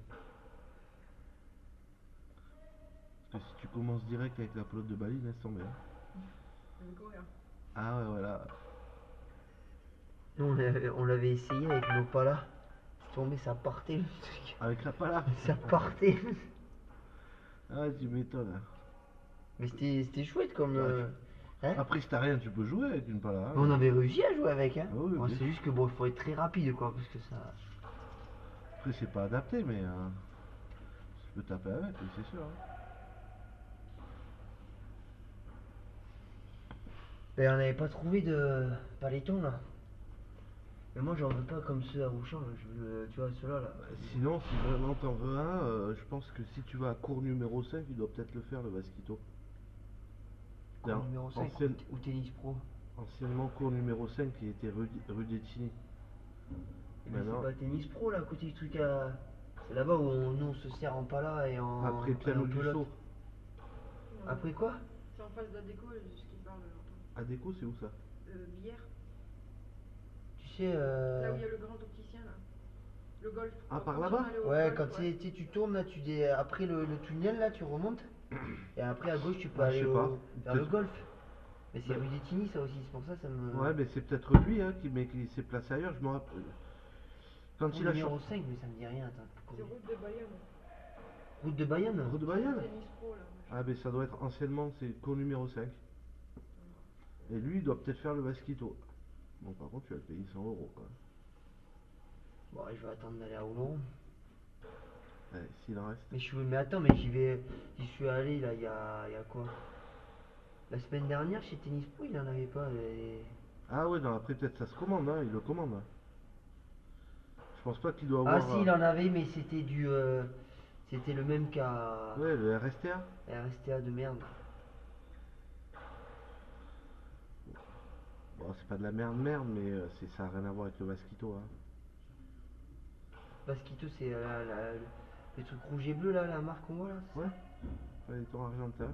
Speaker 1: Parce que si tu commences direct avec la pelote de baline, laisse tomber. Hein.
Speaker 10: Je vais courir.
Speaker 1: Ah ouais, voilà.
Speaker 9: Nous on l'avait essayé avec nos palas. C'est tombé, ça partait le truc.
Speaker 1: Avec la pala.
Speaker 9: Ça partait.
Speaker 1: Ah, tu m'étonnes. Hein.
Speaker 9: Mais c'était chouette comme. Hein?
Speaker 1: Après, si t'as rien, tu peux jouer avec une pala. Hein.
Speaker 9: On avait réussi à jouer avec, hein.
Speaker 1: Ah oui,
Speaker 9: Bon,
Speaker 1: oui.
Speaker 9: c'est juste que bon, il faut être très rapide quoi, parce que ça.
Speaker 1: Après, c'est pas adapté, mais tu peux taper avec, oui, c'est sûr. Hein.
Speaker 9: Et on n'avait pas trouvé de paletons là. Mais moi j'en veux pas comme ceux à Auchan, là. Je veux, tu vois, ceux-là là.
Speaker 1: Sinon, si vraiment t'en veux un, je pense que si tu vas à cours numéro 5, il doit peut-être le faire, le Vasquito.
Speaker 9: Cours numéro 5 ou Tennis Pro.
Speaker 1: Anciennement cours numéro 5 qui était rue d'Etchini.
Speaker 9: Mais
Speaker 1: Maintenant,
Speaker 9: c'est pas Tennis Pro là, à côté du truc à. C'est là-bas où nous on se sert en pala et en.
Speaker 1: après
Speaker 9: et
Speaker 1: piano
Speaker 9: en
Speaker 1: du
Speaker 9: pelote.
Speaker 1: saut.
Speaker 9: Après quoi?
Speaker 10: C'est en face d'Adeco, ce qui parle.
Speaker 1: Adéco, c'est où ça?
Speaker 10: Bière.
Speaker 9: Tu sais.
Speaker 10: Là où il y a le grand opticien là. Le golf.
Speaker 1: Ah, par
Speaker 10: Quand
Speaker 1: là-bas?
Speaker 10: on allait au
Speaker 9: Ouais,
Speaker 10: golf,
Speaker 9: quand
Speaker 10: ouais.
Speaker 9: tu tournes là, après le tunnel là, tu remontes. Et après à gauche, tu peux
Speaker 1: Ah, je
Speaker 9: aller
Speaker 1: sais pas.
Speaker 9: vers le
Speaker 1: Peut-être-
Speaker 9: golf. Mais c'est
Speaker 1: Ouais.
Speaker 9: rue d'Ettigny ça aussi, c'est pour ça ça me.
Speaker 1: Ouais, mais c'est peut-être lui hein, qui s'est placé ailleurs, je me rappelle. Quand
Speaker 9: Cours
Speaker 1: il a
Speaker 9: numéro
Speaker 1: changé.
Speaker 9: 5, mais ça me dit rien, attends.
Speaker 10: C'est route de Bayonne.
Speaker 9: Route de Bayonne?
Speaker 1: Route de Bayonne?
Speaker 10: Tennis Pro là.
Speaker 1: Ah, mais ça doit être anciennement, c'est cours numéro 5. Et lui, il doit peut-être faire le Vasquito. Bon, par contre, tu vas le payer 100 € quoi.
Speaker 9: Bon, je vais attendre d'aller à Oloron.
Speaker 1: Allez, s'il en reste.
Speaker 9: Mais attends, mais j'y suis allé là, il y a quoi? La semaine dernière chez Tennis Pro, il en avait pas.
Speaker 1: Ah ouais, non, après peut-être ça se commande, hein, il le commande. Hein. Je pense pas qu'il doit
Speaker 9: Ah
Speaker 1: avoir.
Speaker 9: si, il en avait, mais c'était c'était le même qu'à
Speaker 1: Ouais, le RSTA.
Speaker 9: RSTA de merde.
Speaker 1: c'est pas de la merde, mais ça a rien à voir avec le Basquito. Hein.
Speaker 9: Basquito, c'est les trucs rouges et bleus là, la marque qu'on voit là. c'est ça
Speaker 1: Ouais, les tons argentins.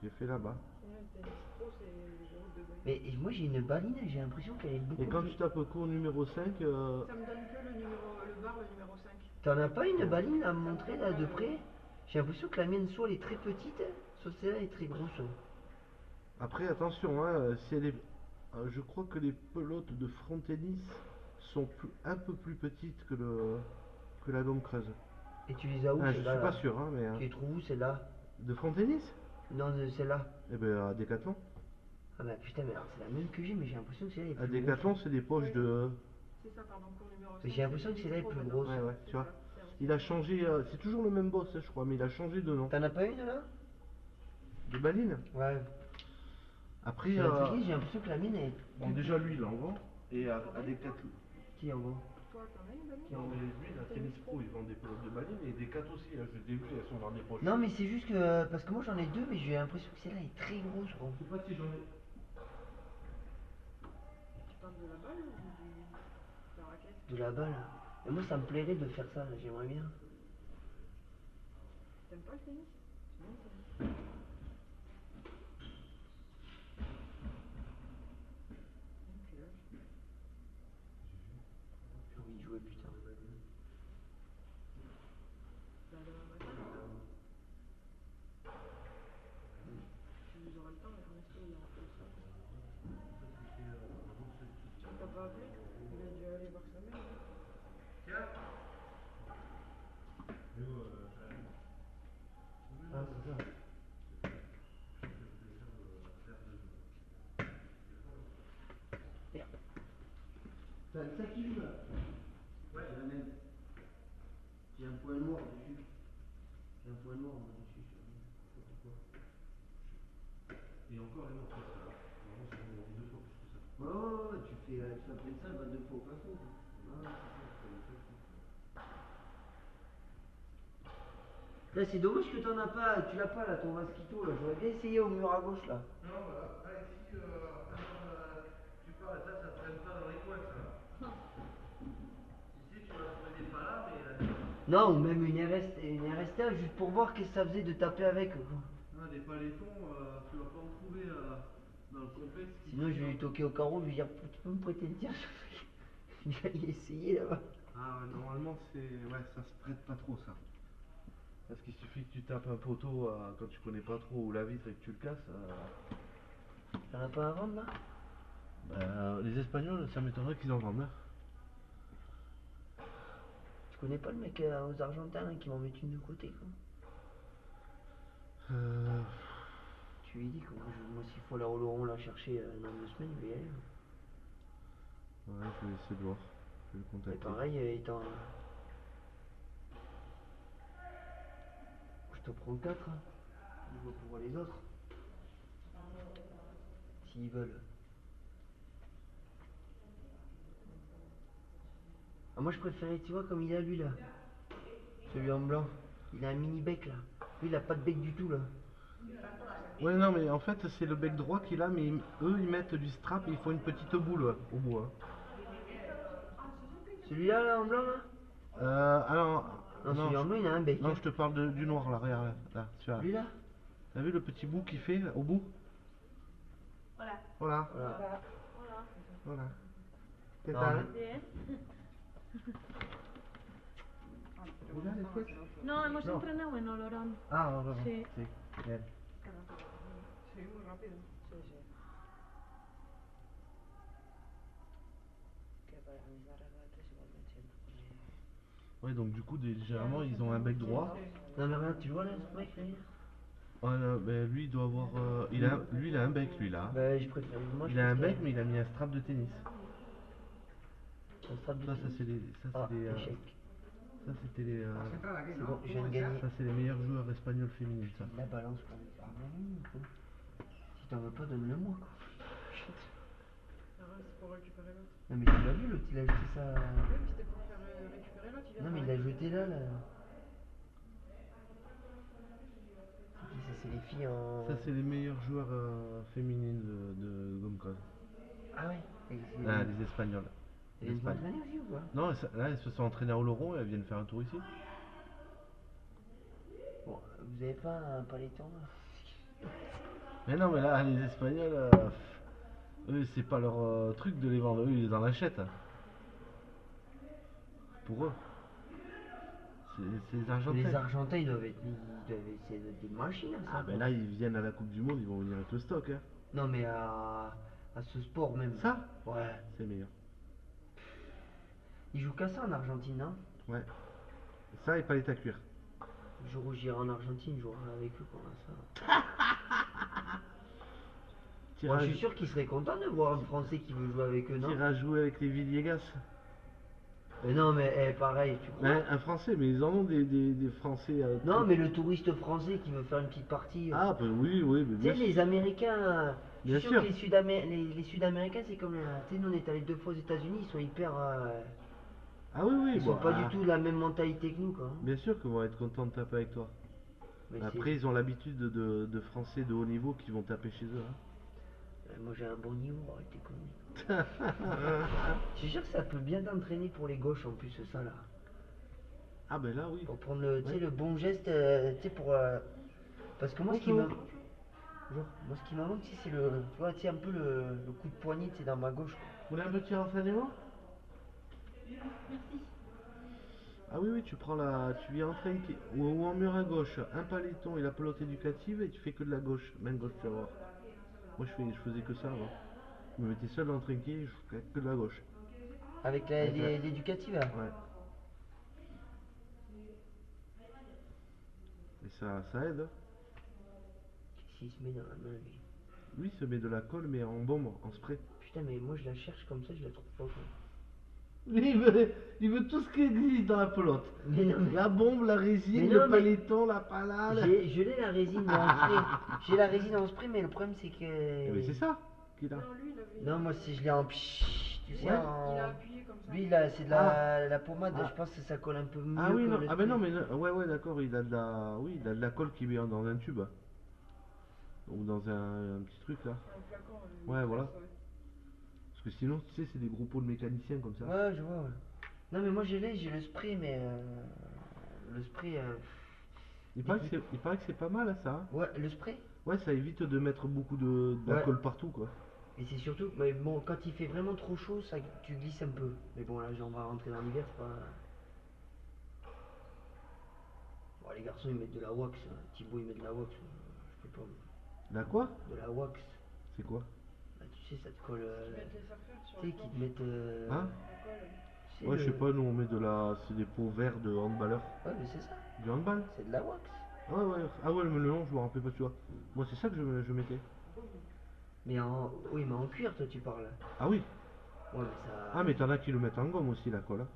Speaker 1: J'ai fait là-bas.
Speaker 10: Ouais, le tennis pro, c'est les routes de bain.
Speaker 9: Mais moi j'ai une baline, j'ai l'impression qu'elle est beaucoup
Speaker 1: Et quand
Speaker 9: plus-
Speaker 1: tu tapes cours numéro 5,
Speaker 10: Ça me donne que le bar, le numéro 5.
Speaker 9: T'en as pas une baline à me montrer là de près? J'ai l'impression que la mienne soit elle est très petite, soit celle-là est très grosse.
Speaker 1: après attention, hein, si elle est... je crois que les pelotes de front tennis sont un peu plus petites que la longue creuse.
Speaker 9: Et tu les as où
Speaker 1: Ah, je suis
Speaker 9: celles-là
Speaker 1: pas
Speaker 9: là
Speaker 1: sûr, hein, mais...
Speaker 9: Tu les trouves où celles-là?
Speaker 1: de front tennis?
Speaker 9: Non, de celle-là.
Speaker 1: Eh ben à Decathlon.
Speaker 9: Ah bah putain, mais alors c'est la même que j'ai, mais j'ai l'impression que celle-là est
Speaker 1: À
Speaker 9: plus grosse.
Speaker 1: Decathlon, c'est des poches de...
Speaker 10: C'est ça, pardon, cours numéro 5.
Speaker 9: Mais j'ai l'impression que celle-là est plus grosse.
Speaker 1: Ouais, ouais, tu vois. Il a changé... c'est toujours le même boss, hein, je crois, mais il a changé de nom.
Speaker 9: T'en as pas une là?
Speaker 1: De baline.
Speaker 9: Ouais.
Speaker 1: Après,
Speaker 9: Sur la j'ai l'impression que la mienne est...
Speaker 1: bon, déjà lui, il en vend. Et à Decathlon...
Speaker 9: Qui en gros?
Speaker 10: Toi, t'en as une, Dani?
Speaker 1: Non, mais lui, la Tennis Pro, ils vendent des pelotes de baline et des 4 aussi. Hein, je les ai vues, elles sont dans des poches.
Speaker 9: Non mais c'est juste que... Parce que moi j'en ai deux, mais j'ai l'impression que celle-là est très grosse gros.
Speaker 1: Je sais pas si j'en ai.
Speaker 10: Tu parles de la balle ou de la raquette?
Speaker 9: De la balle. Et moi ça me plairait de faire ça, là, j'aimerais bien.
Speaker 10: T'aimes pas le tennis? C'est bien le tennis. Quel âge?
Speaker 9: J'ai envie de jouer putain.
Speaker 10: Bah, demain matin, tu auras le temps, Ernesto, il a appelé ça. Tu t'as pas appelé? Il a dû aller voir sa mère.
Speaker 1: Ah, c'est ça.
Speaker 9: T'as le sac qui joue là? Ouais, c'est la même. J'ai un point noir dessus. J'ai un point noir moi dessus. Je sais pas pourquoi.
Speaker 1: Et encore, les morceaux, ça. Normalement, c'est bon, deux fois plus que ça.
Speaker 9: Ouais, tu appelles ça le 22 fois au plafond. Quoi. Ouais, c'est ça. Là, c'est dommage que t'en as pas, tu l'as pas là, ton Vasquito là. J'aurais bien essayé au mur à gauche là.
Speaker 1: Non, voilà. Ah, ici, tu parles, ça traîne pas dans les coins, ça. Ici, tu vas trouver des palas, mais...
Speaker 9: Non, ou même une RSTA juste pour voir qu'est-ce que ça faisait de taper avec. Quoi.
Speaker 1: Ah, des palétons, tu vas pas en trouver dans le complexe.
Speaker 9: Sinon, je vais lui toquer au carreau, lui dire tu peux me prêter le tien? Je vais aller essayer là-bas.
Speaker 1: Ah, ouais, normalement, c'est... Ouais, ça se prête pas trop, ça. Parce qu'il suffit que tu tapes un poteau quand tu connais pas trop ou la vitre et que tu le casses.
Speaker 9: T'en as pas à vendre là?
Speaker 1: Bah, les Espagnols, ça m'étonnerait qu'ils en vendent. Hein.
Speaker 9: Tu connais pas le mec aux Argentins là, qui m'en met une de côté quoi? Tu lui dis que moi s'il faut la Oloron la chercher dans 2 semaines, je vais y aller.
Speaker 1: Ouais, je vais essayer de voir. Je vais le
Speaker 9: Et
Speaker 1: contacter.
Speaker 9: pareil, étant... Je te prends 4, hein. Je vois pour les autres. S'ils veulent. Ah, moi je préférais, tu vois, comme il a lui là. Celui en blanc. Il a un mini bec là. Lui il a pas de bec du tout là.
Speaker 1: Ouais, non, mais en fait, c'est le bec droit qu'il a, mais eux ils mettent du strap et ils font une petite boule au bout. Hein.
Speaker 9: Celui-là là en blanc là?
Speaker 1: Alors.
Speaker 9: Non, celui en blanc il a un bec.
Speaker 1: Non, je te parle du noir là, regarde là. Tu vois.
Speaker 9: Lui là?
Speaker 1: T'as vu le petit bout qu'il fait là, au bout?
Speaker 10: Voilà.
Speaker 1: Voilà.
Speaker 9: Voilà.
Speaker 1: Voilà. ¿Qué
Speaker 9: Non,
Speaker 1: tal?
Speaker 10: Bien.
Speaker 1: Regarde, después.
Speaker 10: No, hemos
Speaker 1: No.
Speaker 10: entrenado en Olorón.
Speaker 1: Ah, no, no, no.
Speaker 10: Sí.
Speaker 1: Sí, bien.
Speaker 10: Sí, muy rápido. Sí, sí. Que para mis barras bates igual me enciendo con
Speaker 1: Ouais, donc du coup, généralement, ils ont un bec droit.
Speaker 9: Non mais regarde, tu vois là ce mec là?
Speaker 1: Ouais, ben, lui, il doit avoir. Lui, il a un bec, lui là.
Speaker 9: Bah je préfère. Moi,
Speaker 1: Il a un bec, mais il a mis un strap de tennis.
Speaker 9: Un strap de
Speaker 1: Ça,
Speaker 9: tennis.
Speaker 1: c'est les.
Speaker 9: Ah,
Speaker 1: Ça,
Speaker 9: échec.
Speaker 1: c'était les.
Speaker 9: C'est bon, je viens de gagner.
Speaker 1: Ça, c'est les meilleurs joueurs espagnols féminines, ça.
Speaker 9: La balance quand même. Ah oui, faut. Si t'en veux pas, donne-le moi quoi.
Speaker 10: C'est pour récupérer l'autre.
Speaker 9: Non mais tu l'as vu l'autre, il a jeté ça.
Speaker 10: Oui, mais c'était pour faire récupérer l'autre.
Speaker 9: Non mais il l'a jeté là là. Ça c'est les filles en...
Speaker 1: Ça, c'est les meilleurs joueurs féminines de Gomcon.
Speaker 9: Ah ouais.
Speaker 1: Ah, les Espagnols.
Speaker 9: Ils viennent
Speaker 1: l'Espagne.
Speaker 9: s'entraîner aussi ou quoi?
Speaker 1: Non, là, elles se sont entraînées à Oloron et elles viennent faire un tour ici.
Speaker 9: Bon, vous avez pas un paletton là?
Speaker 1: Mais non, mais là, les Espagnols, eux, c'est pas leur truc de les vendre. Eux, ils en achètent. Pour eux. C'est les Argentins.
Speaker 9: Les Argentins, ils doivent essayer d'être des machines à ça.
Speaker 1: Ah, ben là, ils viennent à la Coupe du Monde, ils vont venir avec le stock. Hein.
Speaker 9: Non, mais à ce sport même.
Speaker 1: Ça,
Speaker 9: Ouais.
Speaker 1: c'est meilleur.
Speaker 9: Ils jouent qu'à ça en Argentine, non?
Speaker 1: Ouais. Ça et palette à cuire.
Speaker 9: Le jour où j'irai en Argentine, je jouerai avec eux comme ça. Moi, je suis sûr qu'ils seraient contents de voir un Français qui veut jouer avec eux, non?
Speaker 1: T'iras jouer avec les Villegas.
Speaker 9: Mais non, mais pareil, tu crois?
Speaker 1: Un Français, mais ils en ont des Français.
Speaker 9: Non, mais le touriste français qui veut faire une petite partie.
Speaker 1: Ah, bah oui, mais
Speaker 9: Tu
Speaker 1: bien
Speaker 9: sais,
Speaker 1: sûr.
Speaker 9: les Américains. Je
Speaker 1: Bien
Speaker 9: suis sûr
Speaker 1: sûr.
Speaker 9: que les Sud-Américains, c'est comme. Tu sais, nous on est allés 2 fois aux États-Unis, ils sont hyper.
Speaker 1: Ah oui, oui.
Speaker 9: Ils
Speaker 1: bon,
Speaker 9: sont pas
Speaker 1: ah,
Speaker 9: du tout de la même mentalité que nous, quoi.
Speaker 1: Bien sûr qu'ils vont être contents de taper avec toi.
Speaker 9: Mais
Speaker 1: Après, ils ont l'habitude de Français de haut niveau qui vont taper chez eux. Hein.
Speaker 9: moi j'ai un bon niveau, arrêtez conneries. Je suis sûr que ça peut bien t'entraîner pour les gauches en plus, ça là.
Speaker 1: Ah ben là, oui.
Speaker 9: Pour prendre le, tu sais,
Speaker 1: Ouais.
Speaker 9: le bon geste, tu sais, pour. Parce que moi, ce qui
Speaker 1: Bonjour.
Speaker 9: me. Bonjour. Moi, ce qui m'a manqué, tu sais, c'est le. Tu vois, tu sais, un peu le coup de poignet, tu sais, dans ma gauche, quoi.
Speaker 1: Vous voulez un petit renseignement? Ah oui, oui, tu prends tu viens en train ou en mur à gauche, un paletton et la pelote éducative et tu fais que de la gauche, main gauche, tu vas voir. Moi je faisais que ça avant. Je me mettais seul en trinquet, je ferais que de la gauche.
Speaker 9: Avec
Speaker 1: Avec la-
Speaker 9: l'éducative, là.
Speaker 1: Ouais. Et ça aide. Hein.
Speaker 9: Qu'est-ce qu'il se met dans la main, lui?
Speaker 1: Lui il se met de la colle mais en bombe, en spray.
Speaker 9: Putain, mais moi, je la cherche comme ça, je la trouve pas, quoi.
Speaker 1: Lui il veut tout ce qui existe dans la pelote.
Speaker 9: Mais non, mais.
Speaker 1: La bombe, la résine,
Speaker 9: Mais
Speaker 1: le
Speaker 9: non, mais-
Speaker 1: paletton, la palade.
Speaker 9: Je l'ai la résine en spray. J'ai la résine en spray, mais le problème, c'est que.
Speaker 1: Eh ben, c'est ça qu'il a.
Speaker 10: Non, lui, il avait.
Speaker 9: Non, moi, si je l'ai en psh, tu sais,
Speaker 1: Ouais.
Speaker 9: en.
Speaker 10: Il a appuyé comme ça.
Speaker 9: Lui, là, c'est de la pommade,
Speaker 1: Ah.
Speaker 9: je pense que ça colle un peu mieux.
Speaker 1: Ah oui,
Speaker 9: que
Speaker 1: non,
Speaker 9: le
Speaker 1: ah ben non,
Speaker 9: spray.
Speaker 1: mais ouais, d'accord, il a de la, oui, il a de la colle qui met dans un tube. Ou dans un petit truc là.
Speaker 10: Un flacon,
Speaker 1: Ouais, voilà.
Speaker 10: ouais.
Speaker 1: Parce que sinon, tu sais, c'est des gros pots de mécaniciens comme ça.
Speaker 9: Ouais, je vois, ouais. Non, mais moi, j'ai le spray, mais. Le spray.
Speaker 1: Il paraît que c'est pas mal, hein, ça. Hein.
Speaker 9: Ouais, le spray.
Speaker 1: Ouais, ça évite de mettre beaucoup de la
Speaker 9: Ouais.
Speaker 1: colle partout, quoi.
Speaker 9: Et c'est surtout, mais bon, quand il fait vraiment trop chaud, ça, tu glisses un peu. Mais bon, là, on va rentrer dans l'hiver, c'est pas. Bon, les garçons, ils mettent de la wax. Hein. Thibaut, il met de la wax. Je peux pas.
Speaker 1: La quoi?
Speaker 9: De la wax.
Speaker 1: C'est quoi?
Speaker 9: Bah, tu sais, ça te colle.
Speaker 10: Ils mettent les surfeurs sur
Speaker 9: Tu
Speaker 10: le
Speaker 9: sais, qui
Speaker 10: planche.
Speaker 9: te mettent.
Speaker 1: Hein?
Speaker 10: La colle.
Speaker 9: tu sais,
Speaker 1: Ouais, je sais
Speaker 9: le-
Speaker 1: pas, nous on met de la. C'est des pots verts de handballeurs.
Speaker 9: Ouais, mais c'est ça.
Speaker 1: Du handball?
Speaker 9: C'est de la wax.
Speaker 1: Ouais, ouais. Ah ouais, mais le nom, je me rappelle pas, tu vois. Moi, c'est ça que je mettais.
Speaker 9: Mais en. Oui, mais en cuir, toi, tu parles.
Speaker 1: Ah oui.
Speaker 9: Ouais, mais ça.
Speaker 1: Ah, mais t'en as qui le mettent en gomme aussi, la colle. Hein.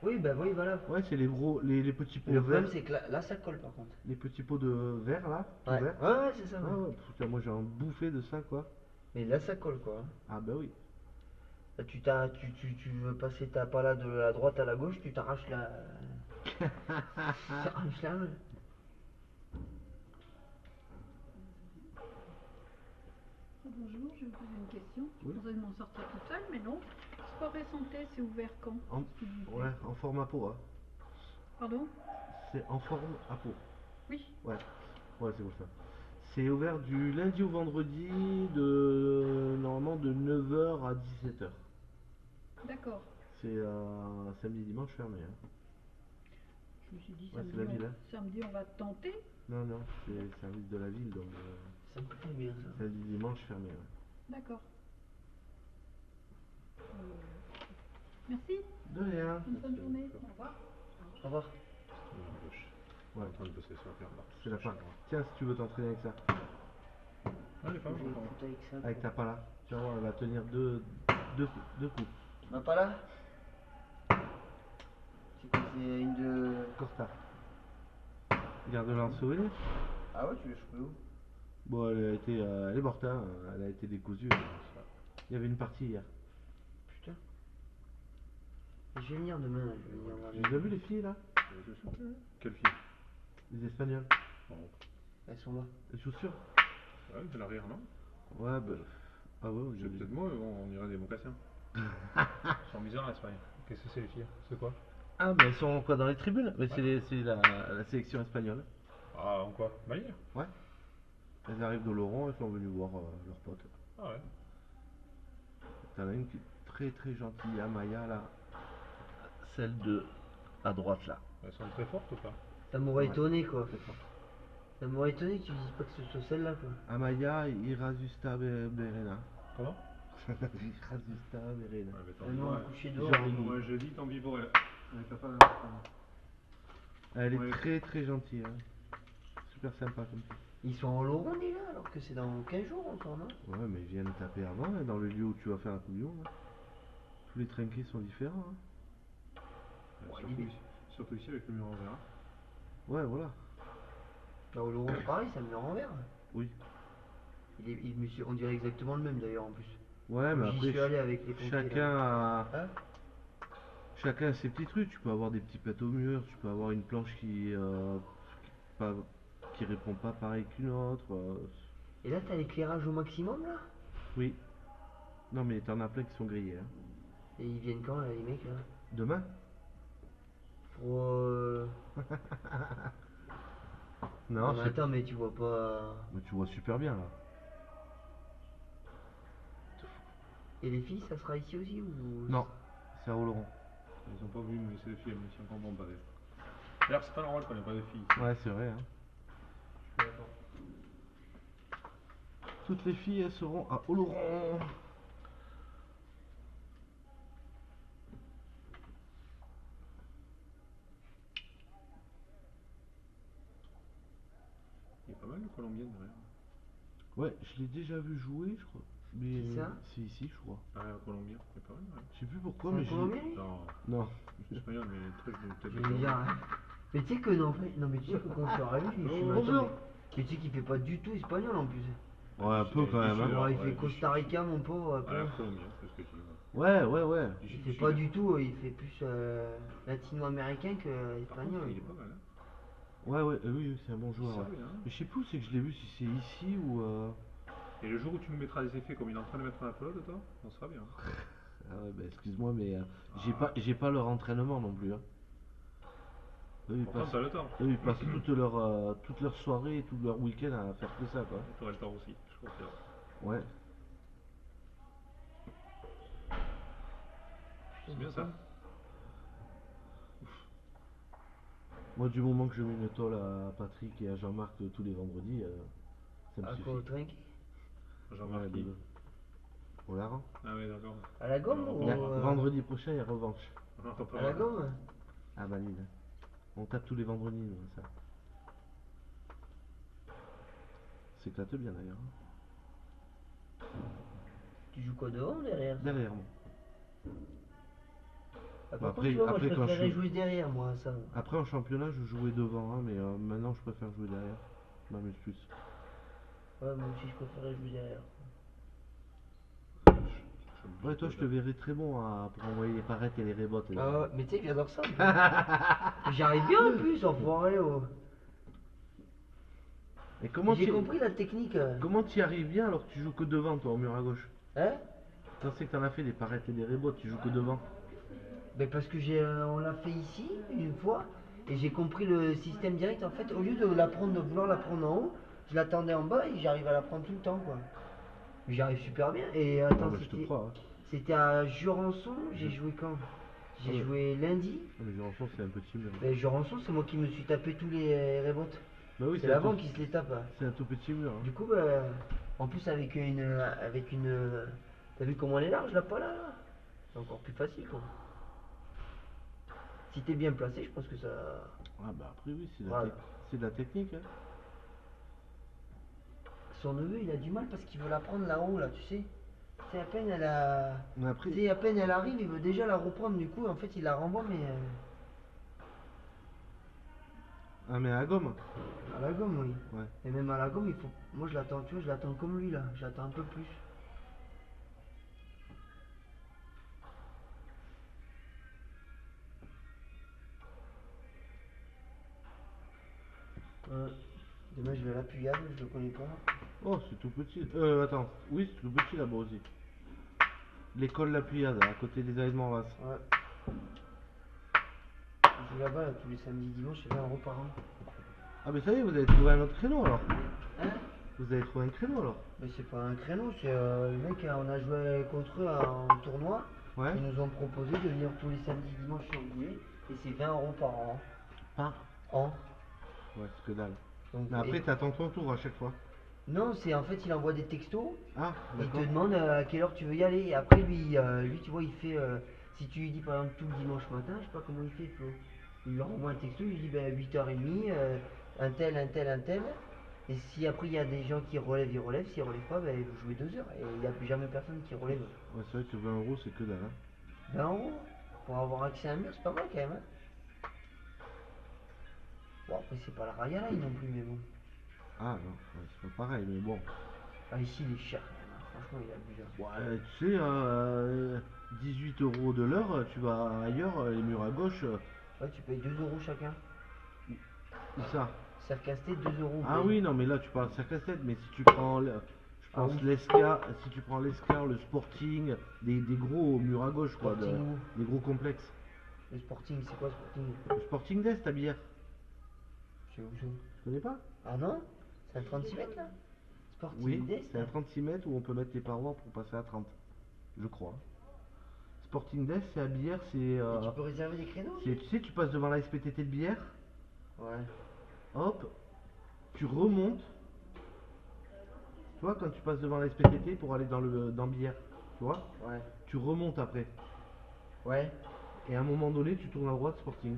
Speaker 9: Oui, bah oui, voilà.
Speaker 1: Ouais, c'est les gros, les petits pots
Speaker 9: Le
Speaker 1: verts.
Speaker 9: problème, c'est que là, ça colle par contre.
Speaker 1: Les petits pots de verre là, tout
Speaker 9: Ouais,
Speaker 1: vert.
Speaker 9: ouais, c'est ça.
Speaker 1: Ah
Speaker 9: Ouais.
Speaker 1: ouais, putain, moi j'ai un bouffé de ça quoi.
Speaker 9: Mais là, ça colle quoi.
Speaker 1: Ah bah oui.
Speaker 9: Là, tu veux passer ta pala de la droite à la gauche, tu t'arraches la. Tu t'arraches la main.
Speaker 11: Bonjour, je vais vous poser une question.
Speaker 1: Oui.
Speaker 11: Je pensais de m'en sortir toute seule, mais non. Sport et santé, c'est ouvert quand
Speaker 1: En,
Speaker 11: s'il vous plaît
Speaker 1: ouais, en forme à peau. Hein.
Speaker 11: Pardon
Speaker 1: C'est en forme à peau.
Speaker 11: Oui.
Speaker 1: Ouais, ouais c'est pour ça. C'est ouvert du lundi au vendredi, normalement de 9h à 17h.
Speaker 11: D'accord.
Speaker 1: C'est samedi dimanche fermé. Hein.
Speaker 11: Je me suis dit
Speaker 1: Ouais,
Speaker 11: samedi,
Speaker 1: c'est la ville, hein.
Speaker 11: samedi, on va tenter.
Speaker 1: Non, non, c'est service de la ville donc
Speaker 9: Ça me plaît bien ça.
Speaker 1: samedi dimanche fermé. Ouais.
Speaker 11: D'accord. Merci.
Speaker 1: De rien.
Speaker 11: Bonne fin de journée. Au revoir.
Speaker 9: Au revoir.
Speaker 1: Ouais,
Speaker 5: En train de bosser sur la pierre là.
Speaker 1: c'est la fin. Tiens, si tu veux t'entraîner avec ça.
Speaker 5: Ah, les femmes,
Speaker 9: Je vais
Speaker 5: je
Speaker 9: foutre avec ça.
Speaker 1: Avec ta pala. Tu vas voir, elle va tenir deux coups.
Speaker 9: Ma pala c'est quoi, c'est une de.
Speaker 1: Corta. Garde-la en souvenir.
Speaker 9: Ah ouais, tu l'as chopé où?
Speaker 1: Bon, elle est morte, hein. Elle a été décousue. Il y avait une partie hier.
Speaker 9: Putain. Je vais venir demain, là, je vais venir voir
Speaker 1: Tu les as vu les filles là?
Speaker 5: Quelle fille?
Speaker 1: Les Espagnols.
Speaker 5: Bon.
Speaker 9: Elles sont là.
Speaker 1: Les chaussures?
Speaker 5: Ouais, de l'arrière, non?
Speaker 1: Ouais, bah. Ah ouais,
Speaker 12: C'est peut-être moi, mais bon, on dirait des mocassins.
Speaker 3: Ils sont bizarres l'Espagne. Qu'est-ce que c'est les filles? C'est quoi?
Speaker 1: Ah, mais elles sont quoi dans les tribunes? Mais c'est la sélection espagnole.
Speaker 3: Ah, en quoi? Manière?
Speaker 1: Ouais. Elles arrivent de Laurent, elles sont venues voir leurs potes.
Speaker 3: Ah ouais.
Speaker 1: T'en as une qui est très très gentille, Amaya là. Celle de à droite là.
Speaker 3: Elles sont très fortes ou pas?
Speaker 9: Ça m'aurait
Speaker 1: Ouais.
Speaker 9: étonné quoi.
Speaker 1: Très fort.
Speaker 9: Ça m'aurait étonné que tu dises pas que ce soit celle-là quoi.
Speaker 1: Amaya Irazusta Berena.
Speaker 3: Comment?
Speaker 1: Irazusta Berena.
Speaker 12: Ouais, mais tant
Speaker 9: Elles
Speaker 12: pis
Speaker 9: m'ont
Speaker 12: pour elle.
Speaker 9: accouché dehors.
Speaker 1: Genre,
Speaker 12: Moi je dis tant pis pour elle. Elle est capable
Speaker 1: Elle est
Speaker 12: Ouais.
Speaker 1: très très gentille. Hein. Super sympa comme ça.
Speaker 9: Ils sont en Laurent déjà alors que c'est dans 15 jours encore, non?
Speaker 1: Ouais, mais ils viennent taper avant, hein, dans le lieu où tu vas faire la Coupe du Monde. Hein. Tous les trinquets sont différents. Hein.
Speaker 12: Surtout ici avec le mur en verre.
Speaker 1: Ouais, voilà.
Speaker 9: Bah au Laurent pareil, ça me met en vert.
Speaker 1: Oui.
Speaker 9: On dirait exactement le même d'ailleurs en plus.
Speaker 1: Ouais, mais
Speaker 9: J'y
Speaker 1: après,
Speaker 9: suis allé avec les pompiers,
Speaker 1: chacun
Speaker 9: là.
Speaker 1: a...
Speaker 9: Hein?
Speaker 1: Chacun a ses petits trucs. Tu peux avoir des petits pètes au mur, tu peux avoir une planche qui répond pas pareil qu'une autre.
Speaker 9: Et là t'as l'éclairage au maximum là?
Speaker 1: Oui. Non, mais t'en as plein qui sont grillés. Hein.
Speaker 9: Et ils viennent quand là les mecs là?
Speaker 1: Demain?
Speaker 9: Pour
Speaker 1: Non,
Speaker 9: mais attends mais tu vois pas.
Speaker 1: Mais tu vois super bien là.
Speaker 9: Et les filles ça sera ici aussi ou?
Speaker 1: Non, c'est à Oloron.
Speaker 12: Ils ont pas voulu me laisser les filles, mais si on comprend pas d'ailleurs. D'ailleurs, c'est pas normal qu'on ait pas de filles.
Speaker 1: Ouais, c'est vrai. Hein.
Speaker 12: Je suis d'accord.
Speaker 1: Toutes les filles, elles seront à Oloron.
Speaker 12: Il y a pas mal de Colombiennes derrière.
Speaker 1: Ouais, je l'ai déjà vu jouer, je crois. Mais
Speaker 9: Qui ça?
Speaker 1: c'est ici, je crois.
Speaker 12: Ah, Colombien, c'est pas mal. Ouais.
Speaker 1: Je sais plus pourquoi,
Speaker 9: C'est
Speaker 1: mais
Speaker 9: un Colombien, lui?
Speaker 12: Non,
Speaker 1: Non.
Speaker 12: c'est espagnol, mais le truc de
Speaker 9: Je
Speaker 12: tête
Speaker 9: vais
Speaker 12: de
Speaker 9: lui dire,
Speaker 12: Colombien.
Speaker 9: hein. Mais tu sais que non, non mais tu sais que quand je suis arrivé, je me suis dit, mais attends,
Speaker 1: Bonjour.
Speaker 9: mais tu sais qu'il fait pas du tout espagnol en plus.
Speaker 1: Ouais, un peu quand même. Hein.
Speaker 9: Ouais, il
Speaker 12: ouais,
Speaker 9: fait
Speaker 12: du
Speaker 9: Costa Rica mon pauvre.
Speaker 12: Ah, Colombien, c'est ce que tu dis.
Speaker 1: Ouais, ouais, ouais.
Speaker 9: Il fait pas du tout, il fait plus latino-américain que
Speaker 12: Par contre,
Speaker 9: espagnol.
Speaker 12: il est pas mal, hein.
Speaker 1: Ouais, ouais, oui, oui, c'est un bon joueur.
Speaker 12: Ça,
Speaker 1: Ouais.
Speaker 12: oui, hein.
Speaker 1: Mais je sais plus où c'est que je l'ai vu, si c'est ici ou.
Speaker 12: Et le jour où tu me mettras des effets comme il est en train de mettre un upload, toi, on sera bien.
Speaker 1: Ah ouais, bah excuse-moi, mais j'ai pas leur entraînement non plus. Hein. Eux,
Speaker 12: Pourtant, t'as le temps.
Speaker 1: eux, ils passent toute leur soirée et tout leur week-end à faire que ça, quoi.
Speaker 12: T'aurais le temps aussi, je confirme.
Speaker 1: Ouais.
Speaker 12: C'est bien ça.
Speaker 1: Moi, du moment que je mets une toile à Patrick et à Jean-Marc tous les vendredis, ça me
Speaker 9: À
Speaker 1: suffit.
Speaker 9: quoi, au drink?
Speaker 12: Jean-Marc
Speaker 1: Ouais,
Speaker 12: qui
Speaker 1: de- Au larron.
Speaker 12: Ah ouais, d'accord.
Speaker 9: À la gomme ou
Speaker 1: Vendredi prochain, il y a revanche.
Speaker 9: à la gomme?
Speaker 1: À Malines. On tape tous les vendredis, nous, ça. S'éclate bien d'ailleurs. Hein.
Speaker 9: Tu joues quoi devant ou derrière?
Speaker 1: Derrière moi.
Speaker 9: Ah,
Speaker 1: Bah,
Speaker 9: par
Speaker 1: après-
Speaker 9: contre, tu vois, moi
Speaker 1: après,
Speaker 9: je
Speaker 1: quand
Speaker 9: préférais
Speaker 1: je-
Speaker 9: jouer derrière moi, ça.
Speaker 1: Après en championnat, je jouais devant, hein, mais maintenant je préfère jouer derrière. Je m'amuse plus.
Speaker 9: Ouais, moi aussi je préférais jouer derrière.
Speaker 1: Ouais, toi, je te verrais très bon pour envoyer les parettes et les rébottes. là.
Speaker 9: Ah ouais, mais tu sais que j'adore ça. J'arrive bien en plus, enfoiré. Oh.
Speaker 1: Et comment
Speaker 9: J'ai
Speaker 1: tu
Speaker 9: compris la technique.
Speaker 1: comment tu y arrives bien alors que tu joues que devant, toi, au mur à gauche?
Speaker 9: Hein?
Speaker 1: Tu sais que t'en as fait des parettes et des rébottes, tu joues que devant.
Speaker 9: Ben parce que on l'a fait ici une fois et j'ai compris le système direct en fait. Au lieu de vouloir la prendre en haut, je l'attendais en bas et j'arrive à la prendre tout le temps quoi. J'arrive super bien. Et
Speaker 1: Ah,
Speaker 9: attends,
Speaker 1: bah, je te crois. Hein.
Speaker 9: c'était à Jurançon. J'ai joué quand? J'ai
Speaker 1: Ouais.
Speaker 9: joué lundi.
Speaker 1: Ah, mais Jurançon, c'est un petit mur.
Speaker 9: Ben Jurançon, c'est moi qui me suis tapé tous les révoltes.
Speaker 1: Bah oui,
Speaker 9: C'est
Speaker 1: un
Speaker 9: l'avant
Speaker 1: tout-
Speaker 9: qui se les tape. Hein.
Speaker 1: C'est un tout petit mur. Hein.
Speaker 9: Du coup, ben, en plus avec une t'as vu comment elle est large là, pas là, là. C'est encore plus facile quoi. Si t'es bien placé, je pense que ça.
Speaker 1: Ah bah après oui,
Speaker 9: Voilà.
Speaker 1: c'est de la technique. Hein.
Speaker 9: Son neveu, il a du mal parce qu'il veut la prendre là-haut, là, tu sais. C'est à peine elle a.
Speaker 1: Mais après,
Speaker 9: Tu sais, à peine elle arrive, il veut déjà la reprendre. Du coup, en fait, il la renvoie, mais
Speaker 1: ah mais à gomme.
Speaker 9: à la gomme, oui.
Speaker 1: Ouais.
Speaker 9: Et même à la gomme, il faut. Moi, je l'attends, tu vois, je l'attends comme lui là. J'attends un peu plus. Demain, je vais à la Puyade, je le connais pas.
Speaker 1: Oh, c'est tout petit. Attends. Oui, c'est tout petit là-bas aussi. L'école La Puyade, à côté des événements Race.
Speaker 9: Ouais. Je joue là-bas là, tous les samedis, dimanches, c'est 20 € par an.
Speaker 1: Ah, mais ça y est, vous avez trouvé un autre créneau alors.
Speaker 9: Hein?
Speaker 1: Vous avez trouvé un créneau alors.
Speaker 9: Mais c'est pas un créneau, c'est le mec, on a joué contre eux en tournoi.
Speaker 1: Ouais.
Speaker 9: Ils nous ont proposé de venir tous les samedis, dimanches sur Guillet. Et c'est 20 € par an.
Speaker 1: Par
Speaker 9: An.
Speaker 1: Ouais, c'est que dalle.
Speaker 9: Donc,
Speaker 1: Mais après,
Speaker 9: et-
Speaker 1: t'attends ton tour à chaque fois.
Speaker 9: Non, c'est en fait, il envoie des textos.
Speaker 1: Ah,
Speaker 9: Il te
Speaker 1: d'accord.
Speaker 9: demande à quelle heure tu veux y aller. Et après, lui tu vois, il fait. Si tu lui dis par exemple tout le dimanche matin, je sais pas comment il fait, Flo. Il lui envoie un texto, il lui dit ben, 8h30, un tel, un tel, un tel. Et si après il y a des gens qui relèvent, ils relèvent. S'ils relèvent pas, ben, vous jouez 2 heures. Et il n'y a plus jamais personne qui relève.
Speaker 1: Ouais, c'est vrai que 20 € c'est que dalle. Hein.
Speaker 9: 20 € pour avoir accès à un mur, c'est pas mal quand même. Hein. Bon, après, c'est pas la Raya Line non plus, mais bon.
Speaker 1: Ah non, ouais, c'est pas pareil, mais bon.
Speaker 9: Ah, ici, il est cher quand même. Hein. Franchement, il est abusé.
Speaker 1: Ouais, tu sais, 18 € de l'heure, tu vas ailleurs, les murs à gauche.
Speaker 9: Ouais, tu payes 2 € chacun.
Speaker 1: Où ça?
Speaker 9: Cercasté, 2 €.
Speaker 1: Ah oui, non, mais là tu parles Circassette, mais si tu prends, je pense
Speaker 9: oui.
Speaker 1: l'Escar, si tu prends l'Escar, le Sporting, des gros murs à gauche, quoi,
Speaker 9: Sporting où?
Speaker 1: des gros complexes.
Speaker 9: Le Sporting, c'est quoi Sporting?
Speaker 1: Le Sporting d'Est à Bière,
Speaker 9: C'est où ça?
Speaker 1: tu connais pas?
Speaker 9: Ah non? C'est un 36 mètres là? Sporting
Speaker 1: Oui,
Speaker 9: d'Est,
Speaker 1: c'est un
Speaker 9: là.
Speaker 1: 36 mètres où on peut mettre les parois pour passer à 30, je crois. Sporting d'Est, c'est à Bière, c'est.
Speaker 9: Et tu peux réserver des créneaux?
Speaker 1: Tu sais, tu passes devant la SPTT de Bière,
Speaker 9: Ouais.
Speaker 1: hop, tu remontes. Tu vois, quand tu passes devant la SPTT pour aller dans Bière, tu vois,
Speaker 9: Ouais.
Speaker 1: tu remontes après.
Speaker 9: Ouais.
Speaker 1: Et à un moment donné, tu tournes à droite, Sporting.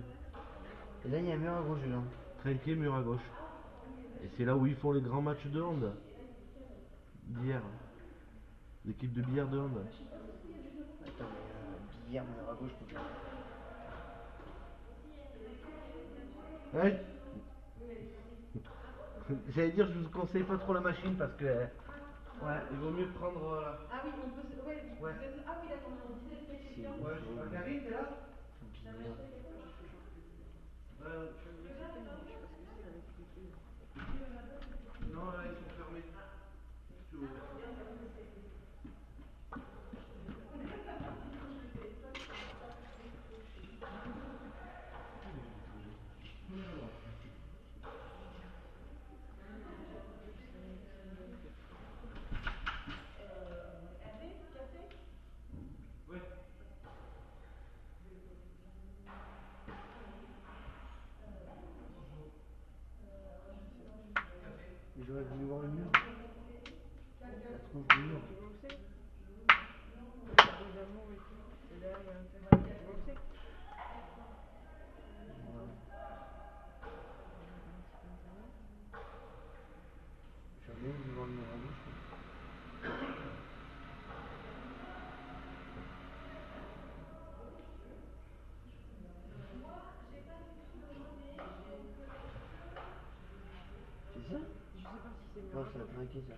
Speaker 9: Et là, il y a un mur à gauche dedans.
Speaker 1: Trinqué, mur à gauche. Et c'est là où ils font les grands matchs de hand. Bière. L'équipe de bière de hand.
Speaker 9: Attends, mais billard, mur à gauche, pour faire.
Speaker 1: Ouais. J'allais dire, je vous conseille pas trop la machine parce que. Ouais, il vaut mieux prendre.
Speaker 10: Ah oui, on peut. Ouais,
Speaker 1: Ouais.
Speaker 10: Ah oui, d'accord, on disait le
Speaker 9: C'est
Speaker 10: président.
Speaker 1: Ouais, je suis pas Karine, t'es là
Speaker 9: billard.
Speaker 1: Non, là, ils sont fermés.
Speaker 9: Mais j'aurais voulu voir le mur. La tronche du mur. J'aurais bien voulu voir le mur à gauche. C'est ça?
Speaker 10: Je sais pas si c'est
Speaker 9: Non, ça a trinqué ça.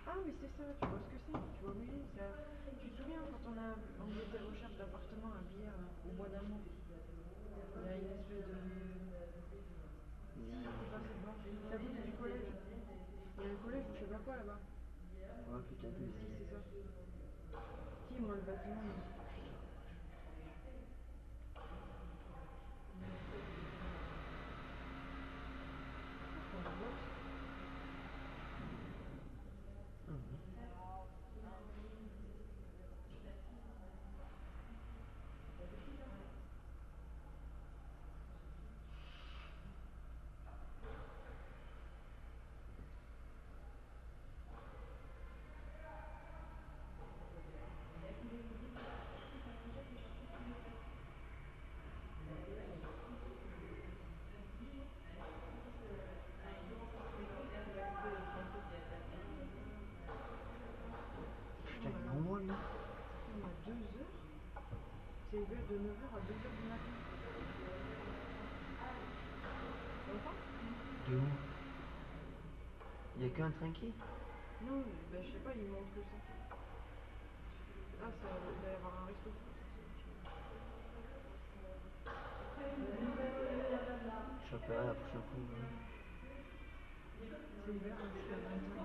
Speaker 10: Ah oui, c'est ça, tu vois ce que c'est. Tu vois, oui, ça. Tu te souviens quand on était recherche d'appartement à Bière, au bois d'amour, il y a une espèce de. C'est pas c'est blanc. C'est à côté du collège. Il y a un collège ou je sais pas quoi là-bas.
Speaker 9: Ouais, putain,
Speaker 10: Si, c'est ça. Si, moi le bâtiment.
Speaker 9: Putain, il est en moi lui.
Speaker 10: On a 2 heures. C'est ouvert de 9h à 2h du matin.
Speaker 9: De où? Il y a qu'un trinqué?
Speaker 10: Non, ben, je sais pas, il montre que ça. Ah, ça il va y avoir un resto.
Speaker 9: Je rappellerai la prochaine fois.
Speaker 10: C'est ouvert jusqu'à 20h.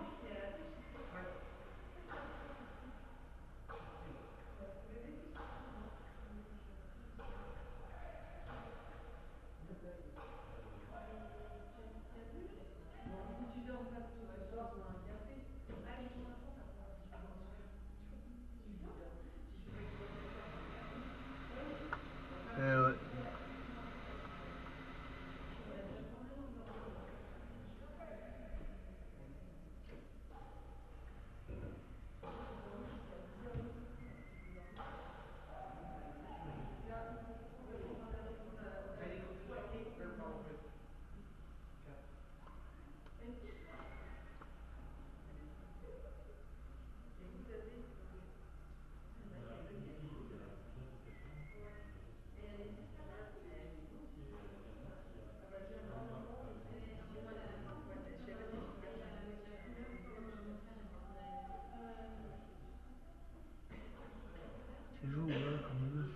Speaker 1: Ouais. Tu joues, ouais, comme on veut.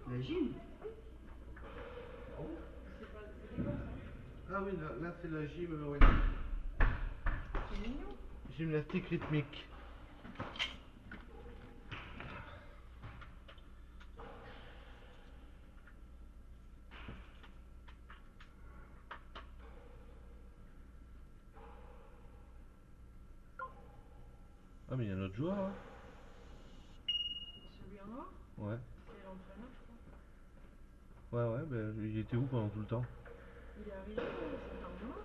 Speaker 1: La gym. Ah oui, là c'est la gym, ouais.
Speaker 10: C'est mignon.
Speaker 1: Gymnastique rythmique. Ah mais il y a un autre joueur hein.
Speaker 10: Celui en noir?
Speaker 1: Ouais.
Speaker 10: C'est l'entraîneur, je crois.
Speaker 1: Ouais, ben il était où pendant tout le temps?
Speaker 10: Il est arrivé, c'est un moment.